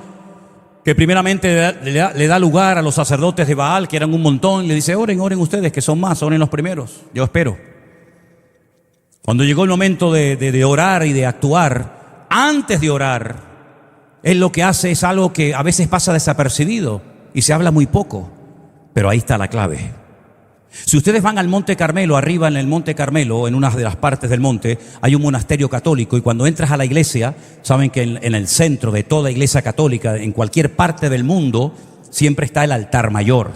que primeramente le da lugar a los sacerdotes de Baal, que eran un montón, y le dice: oren ustedes, que son más, oren los primeros, yo espero. Cuando llegó el momento de orar y de actuar, antes de orar, él lo que hace es algo que a veces pasa desapercibido y se habla muy poco, pero ahí está la clave. Si ustedes van al Monte Carmelo, arriba en el Monte Carmelo, en una de las partes del monte, hay un monasterio católico, y cuando entras a la iglesia, saben que en el centro de toda iglesia católica, en cualquier parte del mundo, siempre está el altar mayor.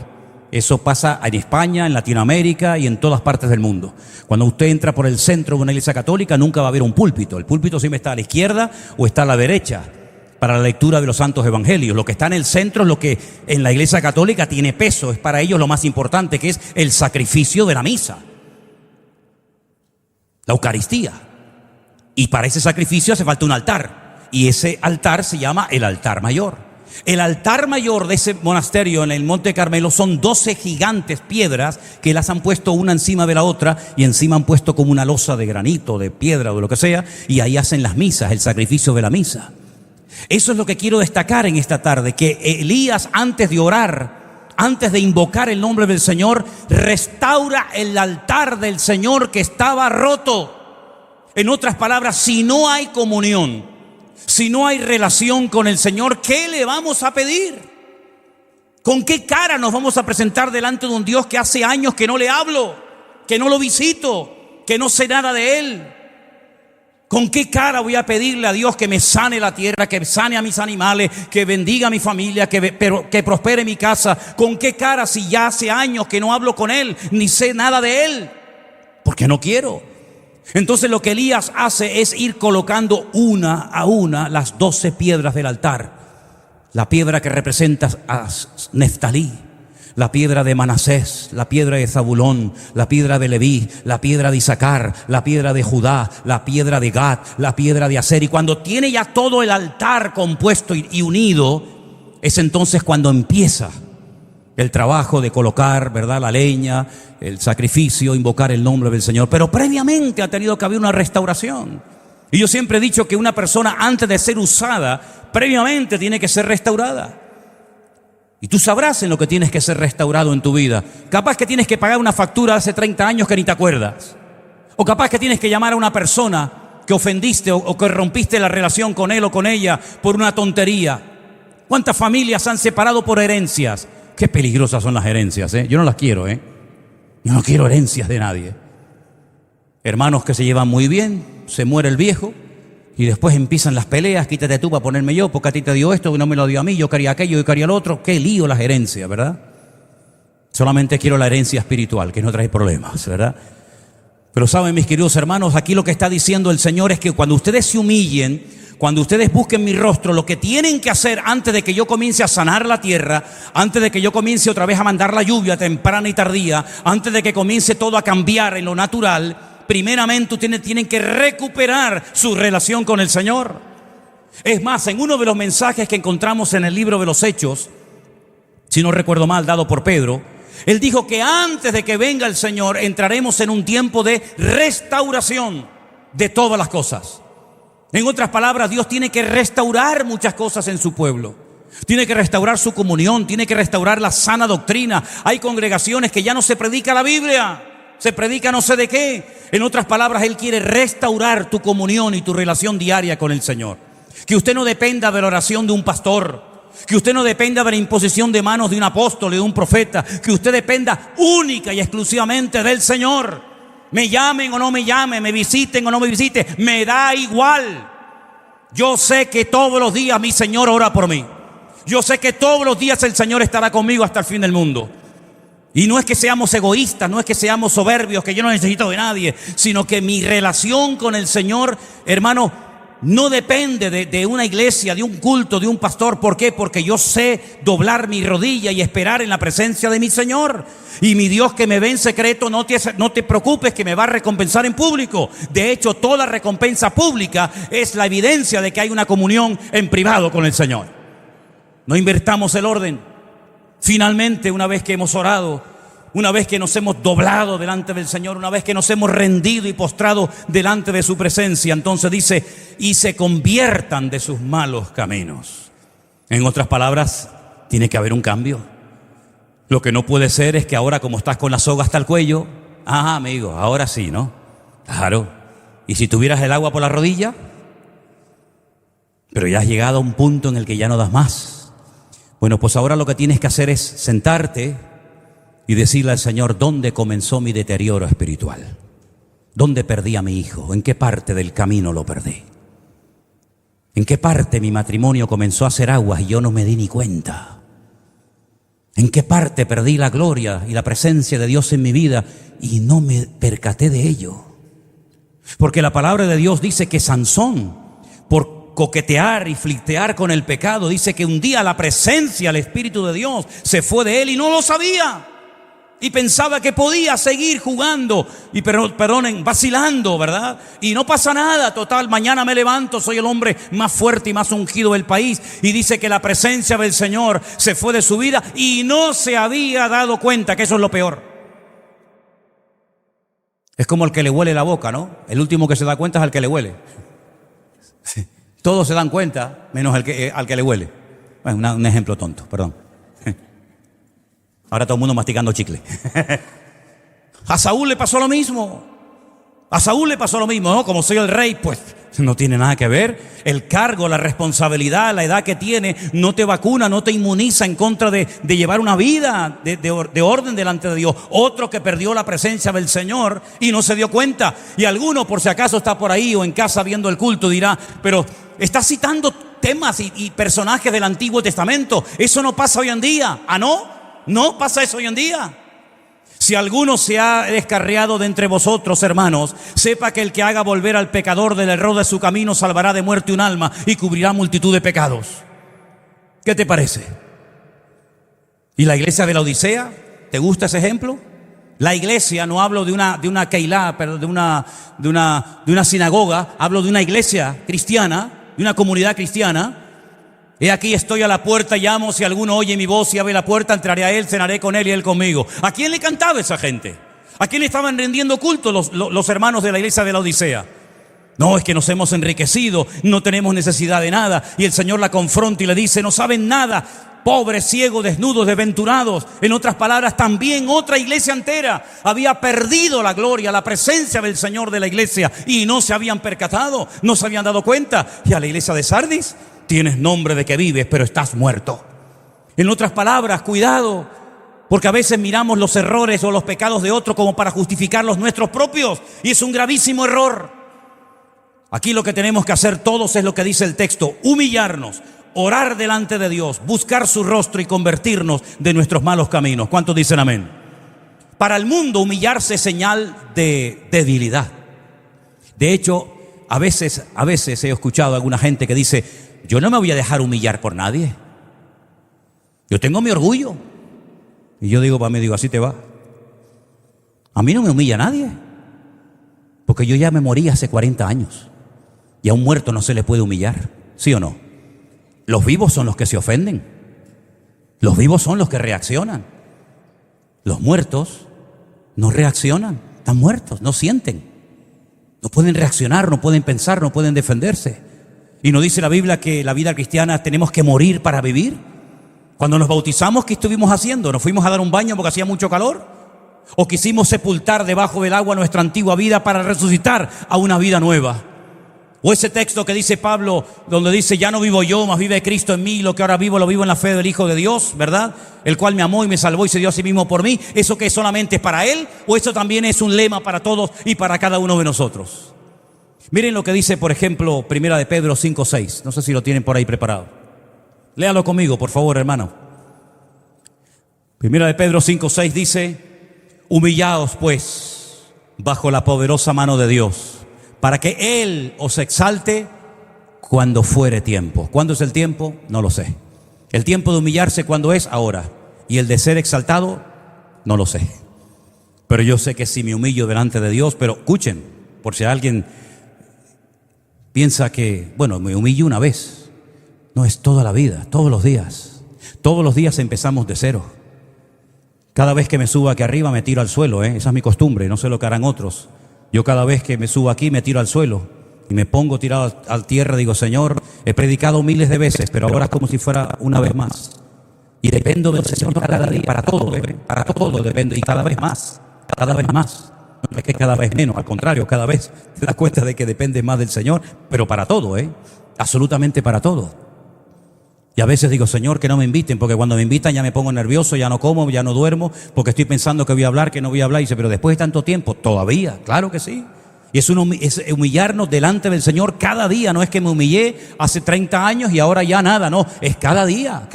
Eso pasa en España, en Latinoamérica y en todas partes del mundo. Cuando usted entra por el centro de una iglesia católica, nunca va a haber un púlpito. El púlpito siempre está a la izquierda o está a la derecha para la lectura de los santos evangelios. Lo que está en el centro es lo que en la iglesia católica tiene peso, es para ellos lo más importante, que es el sacrificio de la misa, la Eucaristía. Y para ese sacrificio hace falta un altar, y ese altar se llama el altar mayor. El altar mayor de ese monasterio en el Monte Carmelo son 12 gigantes piedras que las han puesto una encima de la otra, y encima han puesto como una losa de granito, de piedra o de lo que sea, y ahí hacen las misas, el sacrificio de la misa. Eso es lo que quiero destacar en esta tarde, que Elías, antes de orar, antes de invocar el nombre del Señor, restaura el altar del Señor que estaba roto. En otras palabras, si no hay comunión, si no hay relación con el Señor, ¿qué le vamos a pedir? ¿Con qué cara nos vamos a presentar delante de un Dios que hace años que no le hablo, que no lo visito, que no sé nada de Él? ¿Con qué cara voy a pedirle a Dios que me sane la tierra, que sane a mis animales, que bendiga a mi familia, que prospere mi casa? ¿Con qué cara si ya hace años que no hablo con Él, ni sé nada de Él? Porque no quiero. Entonces lo que Elías hace es ir colocando una a una las 12 piedras del altar. La piedra que representa a Neftalí, la piedra de Manasés, la piedra de Zabulón, la piedra de Leví, la piedra de Isaacar, la piedra de Judá, la piedra de Gad, la piedra de Aser. Y cuando tiene ya todo el altar compuesto y unido, es entonces cuando empieza el trabajo de colocar, ¿verdad?, la leña, el sacrificio, invocar el nombre del Señor. Pero previamente ha tenido que haber una restauración. Y yo siempre he dicho que una persona, antes de ser usada, previamente tiene que ser restaurada. Y tú sabrás en lo que tienes que ser restaurado en tu vida. Capaz que tienes que pagar una factura de hace 30 años que ni te acuerdas. O capaz que tienes que llamar a una persona que ofendiste o que rompiste la relación con él o con ella por una tontería. ¿Cuántas familias se han separado por herencias? Qué peligrosas son las herencias, ¿eh? Yo no las quiero, ¿eh? Yo no quiero herencias de nadie. Hermanos que se llevan muy bien, se muere el viejo, y después empiezan las peleas: quítate tú para ponerme yo, porque a ti te dio esto y no me lo dio a mí, yo quería aquello, yo quería lo otro. Qué lío las herencias, ¿verdad? Solamente quiero la herencia espiritual, que no trae problemas, ¿verdad? Pero saben, mis queridos hermanos, aquí lo que está diciendo el Señor es que cuando ustedes se humillen, cuando ustedes busquen mi rostro, lo que tienen que hacer antes de que yo comience a sanar la tierra, antes de que yo comience otra vez a mandar la lluvia temprana y tardía, antes de que comience todo a cambiar en lo natural, primeramente ustedes tienen que recuperar su relación con el Señor. Es más, en uno de los mensajes que encontramos en el libro de los Hechos, si no recuerdo mal, dado por Pedro, él dijo que antes de que venga el Señor entraremos en un tiempo de restauración de todas las cosas. En otras palabras, Dios tiene que restaurar muchas cosas en su pueblo. Tiene que restaurar su comunión, tiene que restaurar la sana doctrina. Hay congregaciones que ya no se predica la Biblia, se predica no sé de qué. En otras palabras, Él quiere restaurar tu comunión y tu relación diaria con el Señor. Que usted no dependa de la oración de un pastor, que usted no dependa de la imposición de manos de un apóstol, de un profeta, que usted dependa única y exclusivamente del Señor. Me llamen o no me llamen, me visiten o no me visiten, me da igual. Yo sé que todos los días mi Señor ora por mí. Yo sé que todos los días el Señor estará conmigo hasta el fin del mundo. Y no es que seamos egoístas, no es que seamos soberbios, que yo no necesito de nadie, sino que mi relación con el Señor, hermano, no depende de una iglesia, de un culto, de un pastor. ¿Por qué? Porque yo sé doblar mi rodilla y esperar en la presencia de mi Señor. Y mi Dios que me ve en secreto, no te preocupes que me va a recompensar en público. De hecho, toda recompensa pública es la evidencia de que hay una comunión en privado con el Señor. No invertamos el orden. Finalmente, una vez que hemos orado, una vez que nos hemos doblado delante del Señor, una vez que nos hemos rendido y postrado delante de su presencia, entonces dice, y se conviertan de sus malos caminos. En otras palabras, tiene que haber un cambio. Lo que no puede ser es que ahora, como estás con la soga hasta el cuello, amigo, ahora sí, ¿no? Claro. ¿Y si tuvieras el agua por la rodilla? Pero ya has llegado a un punto en el que ya no das más. Bueno, pues ahora lo que tienes que hacer es sentarte y decirle al Señor, ¿dónde comenzó mi deterioro espiritual? ¿Dónde perdí a mi hijo? ¿En qué parte del camino lo perdí? ¿En qué parte mi matrimonio comenzó a hacer aguas y yo no me di ni cuenta? ¿En qué parte perdí la gloria y la presencia de Dios en mi vida y no me percaté de ello? Porque la palabra de Dios dice que Sansón, por coquetear y flirtear con el pecado, dice que un día la presencia, el Espíritu de Dios se fue de él y no lo sabía. Y pensaba que podía seguir jugando y vacilando, ¿verdad? Y no pasa nada, total, mañana me levanto, soy el hombre más fuerte y más ungido del país. Y dice que la presencia del Señor se fue de su vida y no se había dado cuenta, que eso es lo peor. Es como el que le huele la boca, ¿no? El último que se da cuenta es al que le huele. Sí. Todos se dan cuenta, menos al que le huele. Bueno, un ejemplo tonto, perdón. Ahora todo el mundo masticando chicle. A Saúl le pasó lo mismo. A Saúl le pasó lo mismo, ¿no? Como soy el rey, pues no tiene nada que ver. El cargo, la responsabilidad, la edad que tiene, no te vacuna, no te inmuniza en contra de llevar una vida de orden delante de Dios. Otro que perdió la presencia del Señor y no se dio cuenta. Y alguno, por si acaso está por ahí o en casa viendo el culto, dirá, pero está citando temas y personajes del Antiguo Testamento. Eso no pasa hoy en día. ¿Ah, no? No pasa eso hoy en día. Si alguno se ha descarriado de entre vosotros, hermanos, sepa que el que haga volver al pecador del error de su camino salvará de muerte un alma y cubrirá multitud de pecados. ¿Qué te parece? ¿Y la iglesia de la Odisea? ¿Te gusta ese ejemplo? La iglesia, no hablo de una keilá, pero de una sinagoga, hablo de una iglesia cristiana, de una comunidad cristiana. He aquí estoy a la puerta, llamo, si alguno oye mi voz y abre la puerta, entraré a él, cenaré con él y él conmigo. ¿A quién le cantaba esa gente? ¿A quién le estaban rendiendo culto los hermanos de la iglesia de la Odisea? No, es que nos hemos enriquecido, no tenemos necesidad de nada. Y el Señor la confronta y le dice, no saben nada, pobres, ciegos, desnudos, desventurados. En otras palabras, también otra iglesia entera había perdido la gloria, la presencia del Señor de la iglesia y no se habían percatado, no se habían dado cuenta. Y a la iglesia de Sardis, tienes nombre de que vives, pero estás muerto. En otras palabras, cuidado, porque a veces miramos los errores o los pecados de otro como para justificar los nuestros propios, y es un gravísimo error. Aquí lo que tenemos que hacer todos es lo que dice el texto: humillarnos, orar delante de Dios, buscar su rostro y convertirnos de nuestros malos caminos. ¿Cuántos dicen amén? Para el mundo, humillarse es señal de debilidad. De hecho, a veces he escuchado a alguna gente que dice: yo no me voy a dejar humillar por nadie. Yo tengo mi orgullo. Y yo digo para mí, así te va. A mí no me humilla nadie. Porque yo ya me morí hace 40 años. Y a un muerto no se le puede humillar. ¿Sí o no? Los vivos son los que se ofenden. Los vivos son los que reaccionan. Los muertos no reaccionan. Están muertos, no sienten. No pueden reaccionar, no pueden pensar, no pueden defenderse. ¿Y no dice la Biblia que la vida cristiana tenemos que morir para vivir? Cuando nos bautizamos, ¿qué estuvimos haciendo? ¿Nos fuimos a dar un baño porque hacía mucho calor? ¿O quisimos sepultar debajo del agua nuestra antigua vida para resucitar a una vida nueva? ¿O ese texto que dice Pablo, donde dice: ya no vivo yo, mas vive Cristo en mí, lo que ahora vivo lo vivo en la fe del Hijo de Dios, ¿verdad? El cual me amó y me salvó y se dio a sí mismo por mí. ¿Eso que solamente es para Él? ¿O eso también es un lema para todos y para cada uno de nosotros? Miren lo que dice, por ejemplo, Primera de Pedro 5:6. No sé si lo tienen por ahí preparado. Léalo conmigo, por favor, hermano. Primera de Pedro 5:6 dice: humillaos, pues, bajo la poderosa mano de Dios, para que Él os exalte cuando fuere tiempo. ¿Cuándo es el tiempo? No lo sé. El tiempo de humillarse, ¿cuándo es? Ahora. Y el de ser exaltado, no lo sé. Pero yo sé que si me humillo delante de Dios, pero escuchen, por si alguien piensa que, bueno, me humillo una vez. No, es toda la vida, todos los días. Todos los días empezamos de cero. Cada vez que me subo aquí arriba me tiro al suelo, esa es mi costumbre, no sé lo que harán otros. Yo cada vez que me subo aquí me tiro al suelo y me pongo tirado al tierra. Digo, Señor, he predicado miles de veces, pero ahora es como si fuera una vez más. Y dependo del Señor cada día, para todo dependo, y cada vez más. No es que cada vez menos, al contrario, cada vez te das cuenta de que depende más del Señor, pero para todo, absolutamente para todo. Y a veces digo, Señor, que no me inviten, porque cuando me invitan ya me pongo nervioso, ya no como, ya no duermo, porque estoy pensando que voy a hablar, que no voy a hablar. Y dice, pero después de tanto tiempo, todavía, claro que sí. Y es humillarnos delante del Señor cada día. No es que me humillé hace 30 años y ahora ya nada, no, es cada día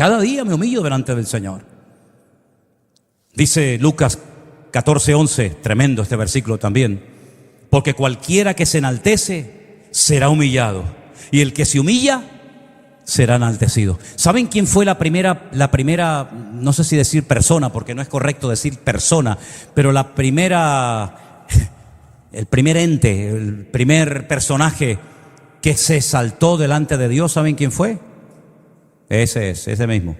me humillo delante del Señor. Dice Lucas 14:11, tremendo este versículo también, porque cualquiera que se enaltece será humillado, y el que se humilla será enaltecido. ¿Saben quién fue la primera, no sé si decir persona, porque no es correcto decir persona, pero el primer ente, el primer personaje que se exaltó delante de Dios? ¿Saben quién fue? Ese mismo.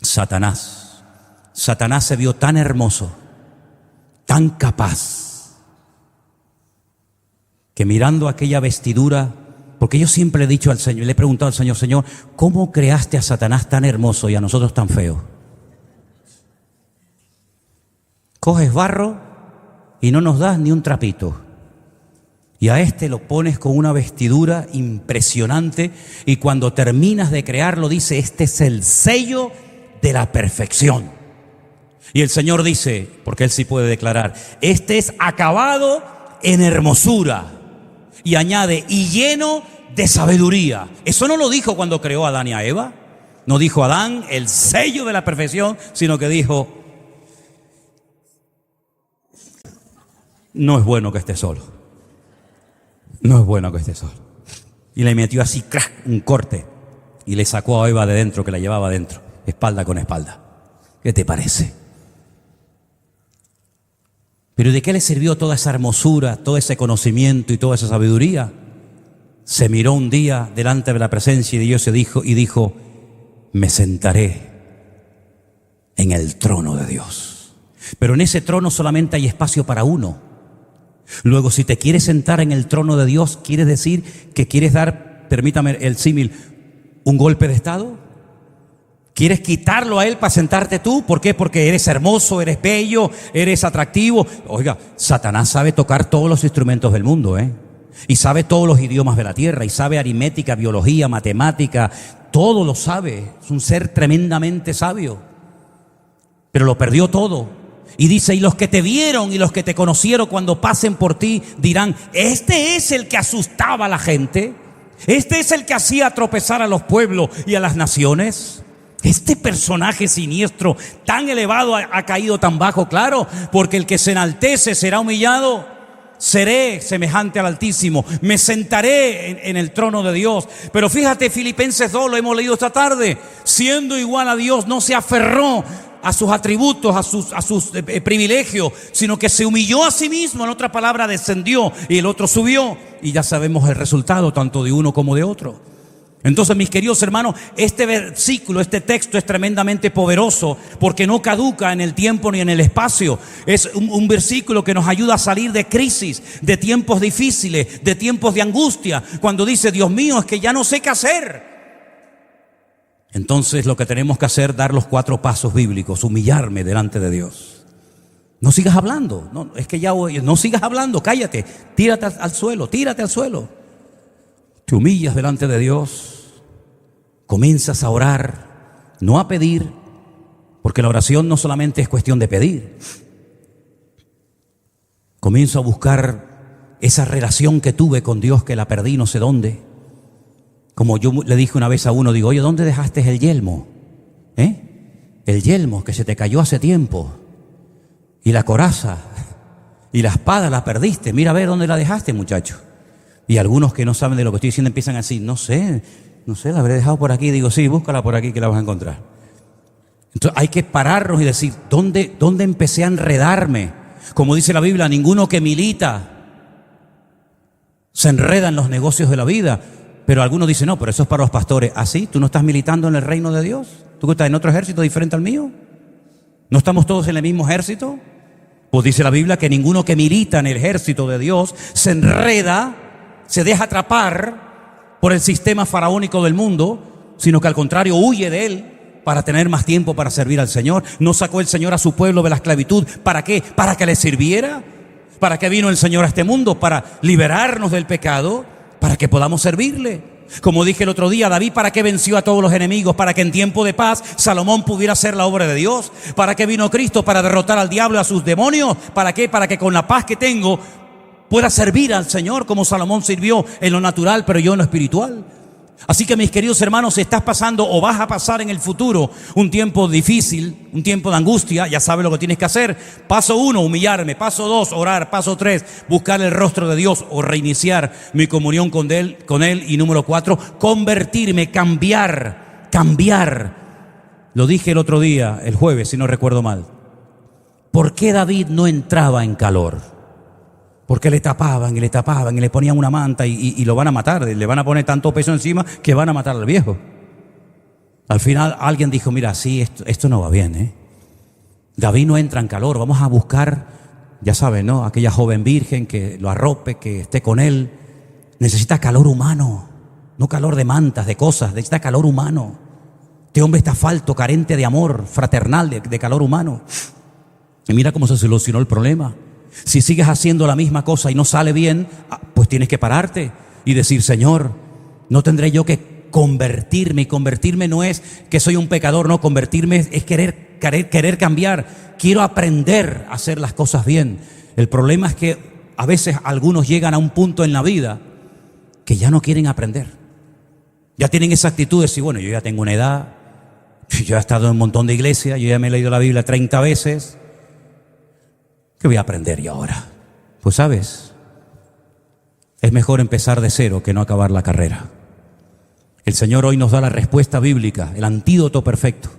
Satanás. Satanás se vio tan hermoso, tan capaz, que mirando aquella vestidura, porque yo siempre he dicho al Señor, le he preguntado al Señor, Señor, ¿cómo creaste a Satanás tan hermoso y a nosotros tan feos? Coges barro y no nos das ni un trapito. Y a este lo pones con una vestidura impresionante, y cuando terminas de crearlo dice, este es el sello de la perfección. Y el Señor dice, porque Él sí puede declarar, este es acabado en hermosura. Y añade, y lleno de sabiduría. Eso no lo dijo cuando creó a Adán y a Eva. No dijo Adán el sello de la perfección, sino que dijo, no es bueno que esté solo. No es bueno que esté solo. Y le metió así, ¡crack!, un corte, y le sacó a Eva de dentro, que la llevaba dentro, espalda con espalda. ¿Qué te parece? Pero ¿de qué le sirvió toda esa hermosura, todo ese conocimiento y toda esa sabiduría? Se miró un día delante de la presencia de Dios y dijo, me sentaré en el trono de Dios. Pero en ese trono solamente hay espacio para uno. Luego, si te quieres sentar en el trono de Dios, ¿quieres decir que quieres dar, permítame el símil, un golpe de estado? ¿Quieres quitarlo a Él para sentarte tú? ¿Por qué? Porque eres hermoso, eres bello, eres atractivo. Oiga, Satanás sabe tocar todos los instrumentos del mundo, y sabe todos los idiomas de la tierra, y sabe aritmética, biología, matemática, todo lo sabe. Es un ser tremendamente sabio, pero lo perdió todo. Y dice, y los que te vieron y los que te conocieron, cuando pasen por ti, dirán, este es el que asustaba a la gente, este es el que hacía tropezar a los pueblos y a las naciones. Este personaje siniestro, tan elevado, ha caído tan bajo. Claro, porque el que se enaltece será humillado. Seré semejante al Altísimo, me sentaré en el trono de Dios. Pero fíjate, Filipenses 2, lo hemos leído esta tarde, siendo igual a Dios, no se aferró a sus atributos, a sus privilegios, sino que se humilló a sí mismo. En otra palabra, descendió, y el otro subió, y ya sabemos el resultado tanto de uno como de otro. Entonces, mis queridos hermanos, este versículo, este texto es tremendamente poderoso, porque no caduca en el tiempo ni en el espacio. Es un versículo que nos ayuda a salir de crisis, de tiempos difíciles, de tiempos de angustia. Cuando dice, Dios mío, es que ya no sé qué hacer. Entonces lo que tenemos que hacer, dar los 4 pasos bíblicos, humillarme delante de Dios. No sigas hablando, no, es que ya no sigas hablando, cállate, tírate al suelo. Te humillas delante de Dios, comienzas a orar, no a pedir, porque la oración no solamente es cuestión de pedir. Comienzo a buscar esa relación que tuve con Dios, que la perdí no sé dónde. Como yo le dije una vez a uno, digo, oye, ¿dónde dejaste el yelmo? El yelmo que se te cayó hace tiempo, y la coraza y la espada la perdiste. Mira a ver dónde la dejaste, muchacho. Y algunos que no saben de lo que estoy diciendo empiezan a decir, no sé, la habré dejado por aquí. Digo, sí, búscala por aquí que la vas a encontrar. Entonces hay que pararnos y decir, ¿dónde empecé a enredarme? Como dice la Biblia, ninguno que milita se enreda en los negocios de la vida. Pero algunos dicen, no, pero eso es para los pastores. ¿Ah, sí? ¿Tú no estás militando en el reino de Dios? ¿Tú que estás en otro ejército diferente al mío? ¿No estamos todos en el mismo ejército? Pues dice la Biblia que ninguno que milita en el ejército de Dios se enreda, se deja atrapar por el sistema faraónico del mundo, sino que al contrario huye de él para tener más tiempo para servir al Señor. ¿No sacó el Señor a su pueblo de la esclavitud? ¿Para qué? ¿Para que le sirviera? ¿Para qué vino el Señor a este mundo? Para liberarnos del pecado, para que podamos servirle. Como dije el otro día, David, ¿para qué venció a todos los enemigos? Para que en tiempo de paz Salomón pudiera hacer la obra de Dios. ¿Para qué vino Cristo? Para derrotar al diablo y a sus demonios. ¿Para qué? Para que con la paz que tengo pueda servir al Señor como Salomón sirvió en lo natural, pero yo en lo espiritual. Así que, mis queridos hermanos, si estás pasando o vas a pasar en el futuro un tiempo difícil, un tiempo de angustia, ya sabes lo que tienes que hacer. Paso 1, humillarme. Paso 2, orar. Paso 3, buscar el rostro de Dios o reiniciar mi comunión con Él. Y número 4, convertirme, cambiar. Lo dije el otro día, el jueves, si no recuerdo mal. ¿Por qué David no entraba en calor? Porque le tapaban y le ponían una manta y lo van a matar. Le van a poner tanto peso encima que van a matar al viejo. Al final alguien dijo, mira, sí, esto no va bien, ¿eh? David no entra en calor, vamos a buscar, ya saben, ¿no? Aquella joven virgen que lo arrope, que esté con él. Necesita calor humano, no calor de mantas, de cosas, necesita calor humano. Este hombre está falto, carente de amor fraternal, de calor humano. Y mira cómo se solucionó el problema. Si sigues haciendo la misma cosa y no sale bien, pues tienes que pararte y decir, Señor, no tendré yo que convertirme. Y convertirme no es que soy un pecador, no, convertirme es querer cambiar. Quiero aprender a hacer las cosas bien. El problema es que a veces algunos llegan a un punto en la vida que ya no quieren aprender. Ya tienen esa actitud de decir, bueno, yo ya tengo una edad, yo he estado en un montón de iglesias, yo ya me he leído la Biblia 30 veces. ¿Qué voy a aprender yo ahora? Pues sabes, es mejor empezar de cero que no acabar la carrera. El Señor hoy nos da la respuesta bíblica, el antídoto perfecto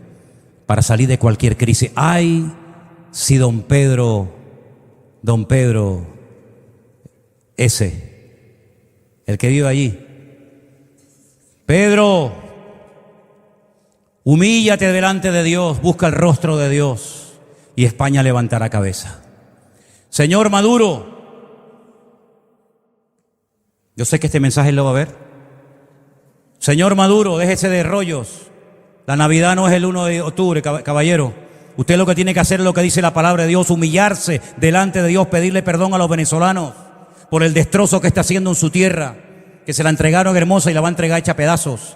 para salir de cualquier crisis. Ay, si don Pedro, el que vive allí, Pedro, humíllate delante de Dios, busca el rostro de Dios y España levantará cabeza. Señor Maduro, yo sé que este mensaje lo va a ver. Señor Maduro, déjese de rollos. La Navidad no es el 1 de octubre, caballero. Usted lo que tiene que hacer es lo que dice la palabra de Dios, humillarse delante de Dios, pedirle perdón a los venezolanos por el destrozo que está haciendo en su tierra, que se la entregaron hermosa y la va a entregar hecha a pedazos.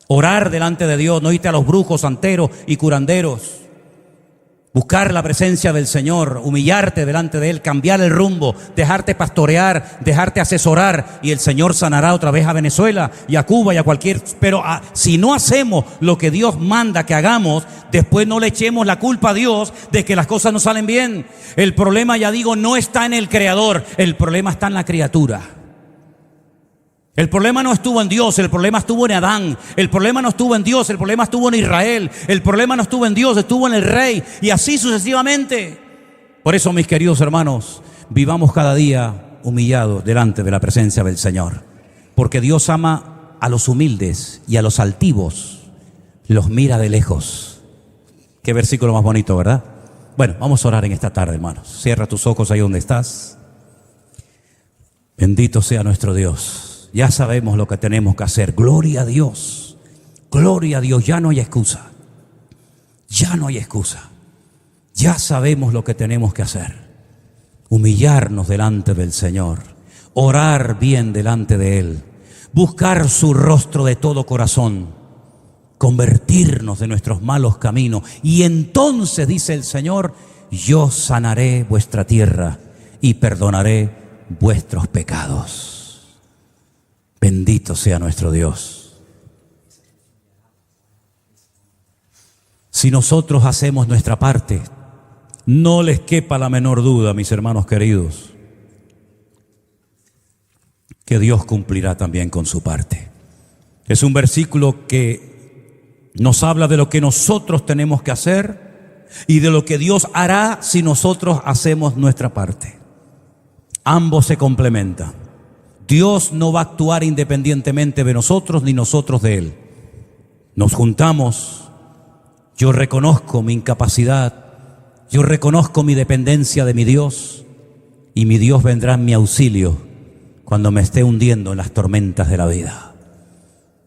Orar delante de Dios, no irte a los brujos, santeros y curanderos. Buscar la presencia del Señor, humillarte delante de Él, cambiar el rumbo, dejarte pastorear, dejarte asesorar, y el Señor sanará otra vez a Venezuela y a Cuba y a cualquier... Pero si no hacemos lo que Dios manda que hagamos, después no le echemos la culpa a Dios de que las cosas no salen bien. El problema, ya digo, no está en el Creador, el problema está en la criatura. El problema no estuvo en Dios, el problema estuvo en Adán. El problema no estuvo en Dios, el problema estuvo en Israel. El problema no estuvo en Dios, estuvo en el rey. Y así sucesivamente. Por eso, mis queridos hermanos, vivamos cada día humillados delante de la presencia del Señor. Porque Dios ama a los humildes y a los altivos los mira de lejos. Qué versículo más bonito, ¿verdad? Bueno, vamos a orar en esta tarde, hermanos. Cierra tus ojos ahí donde estás. Bendito sea nuestro Dios. Ya sabemos lo que tenemos que hacer. Gloria a Dios. Gloria a Dios. Ya no hay excusa. Ya no hay excusa. Ya sabemos lo que tenemos que hacer. Humillarnos delante del Señor. Orar bien delante de Él. Buscar su rostro de todo corazón. Convertirnos de nuestros malos caminos. Y entonces, dice el Señor, yo sanaré vuestra tierra y perdonaré vuestros pecados. Bendito sea nuestro Dios. Si nosotros hacemos nuestra parte, no les quepa la menor duda, mis hermanos queridos, que Dios cumplirá también con su parte. Es un versículo que nos habla de lo que nosotros tenemos que hacer y de lo que Dios hará si nosotros hacemos nuestra parte. Ambos se complementan. Dios no va a actuar independientemente de nosotros ni nosotros de Él. Nos juntamos, yo reconozco mi incapacidad, yo reconozco mi dependencia de mi Dios, y mi Dios vendrá en mi auxilio cuando me esté hundiendo en las tormentas de la vida.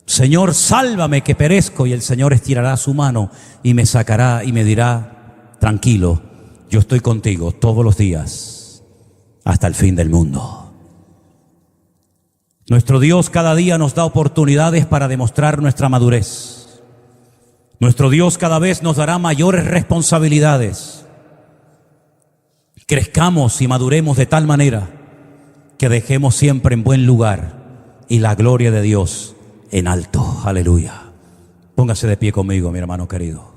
Señor, sálvame que perezco, y el Señor estirará su mano y me sacará y me dirá: tranquilo, yo estoy contigo todos los días hasta el fin del mundo. Nuestro Dios cada día nos da oportunidades para demostrar nuestra madurez. Nuestro Dios cada vez nos dará mayores responsabilidades. Crezcamos y maduremos de tal manera que dejemos siempre en buen lugar y la gloria de Dios en alto. Aleluya. Póngase de pie conmigo, mi hermano querido.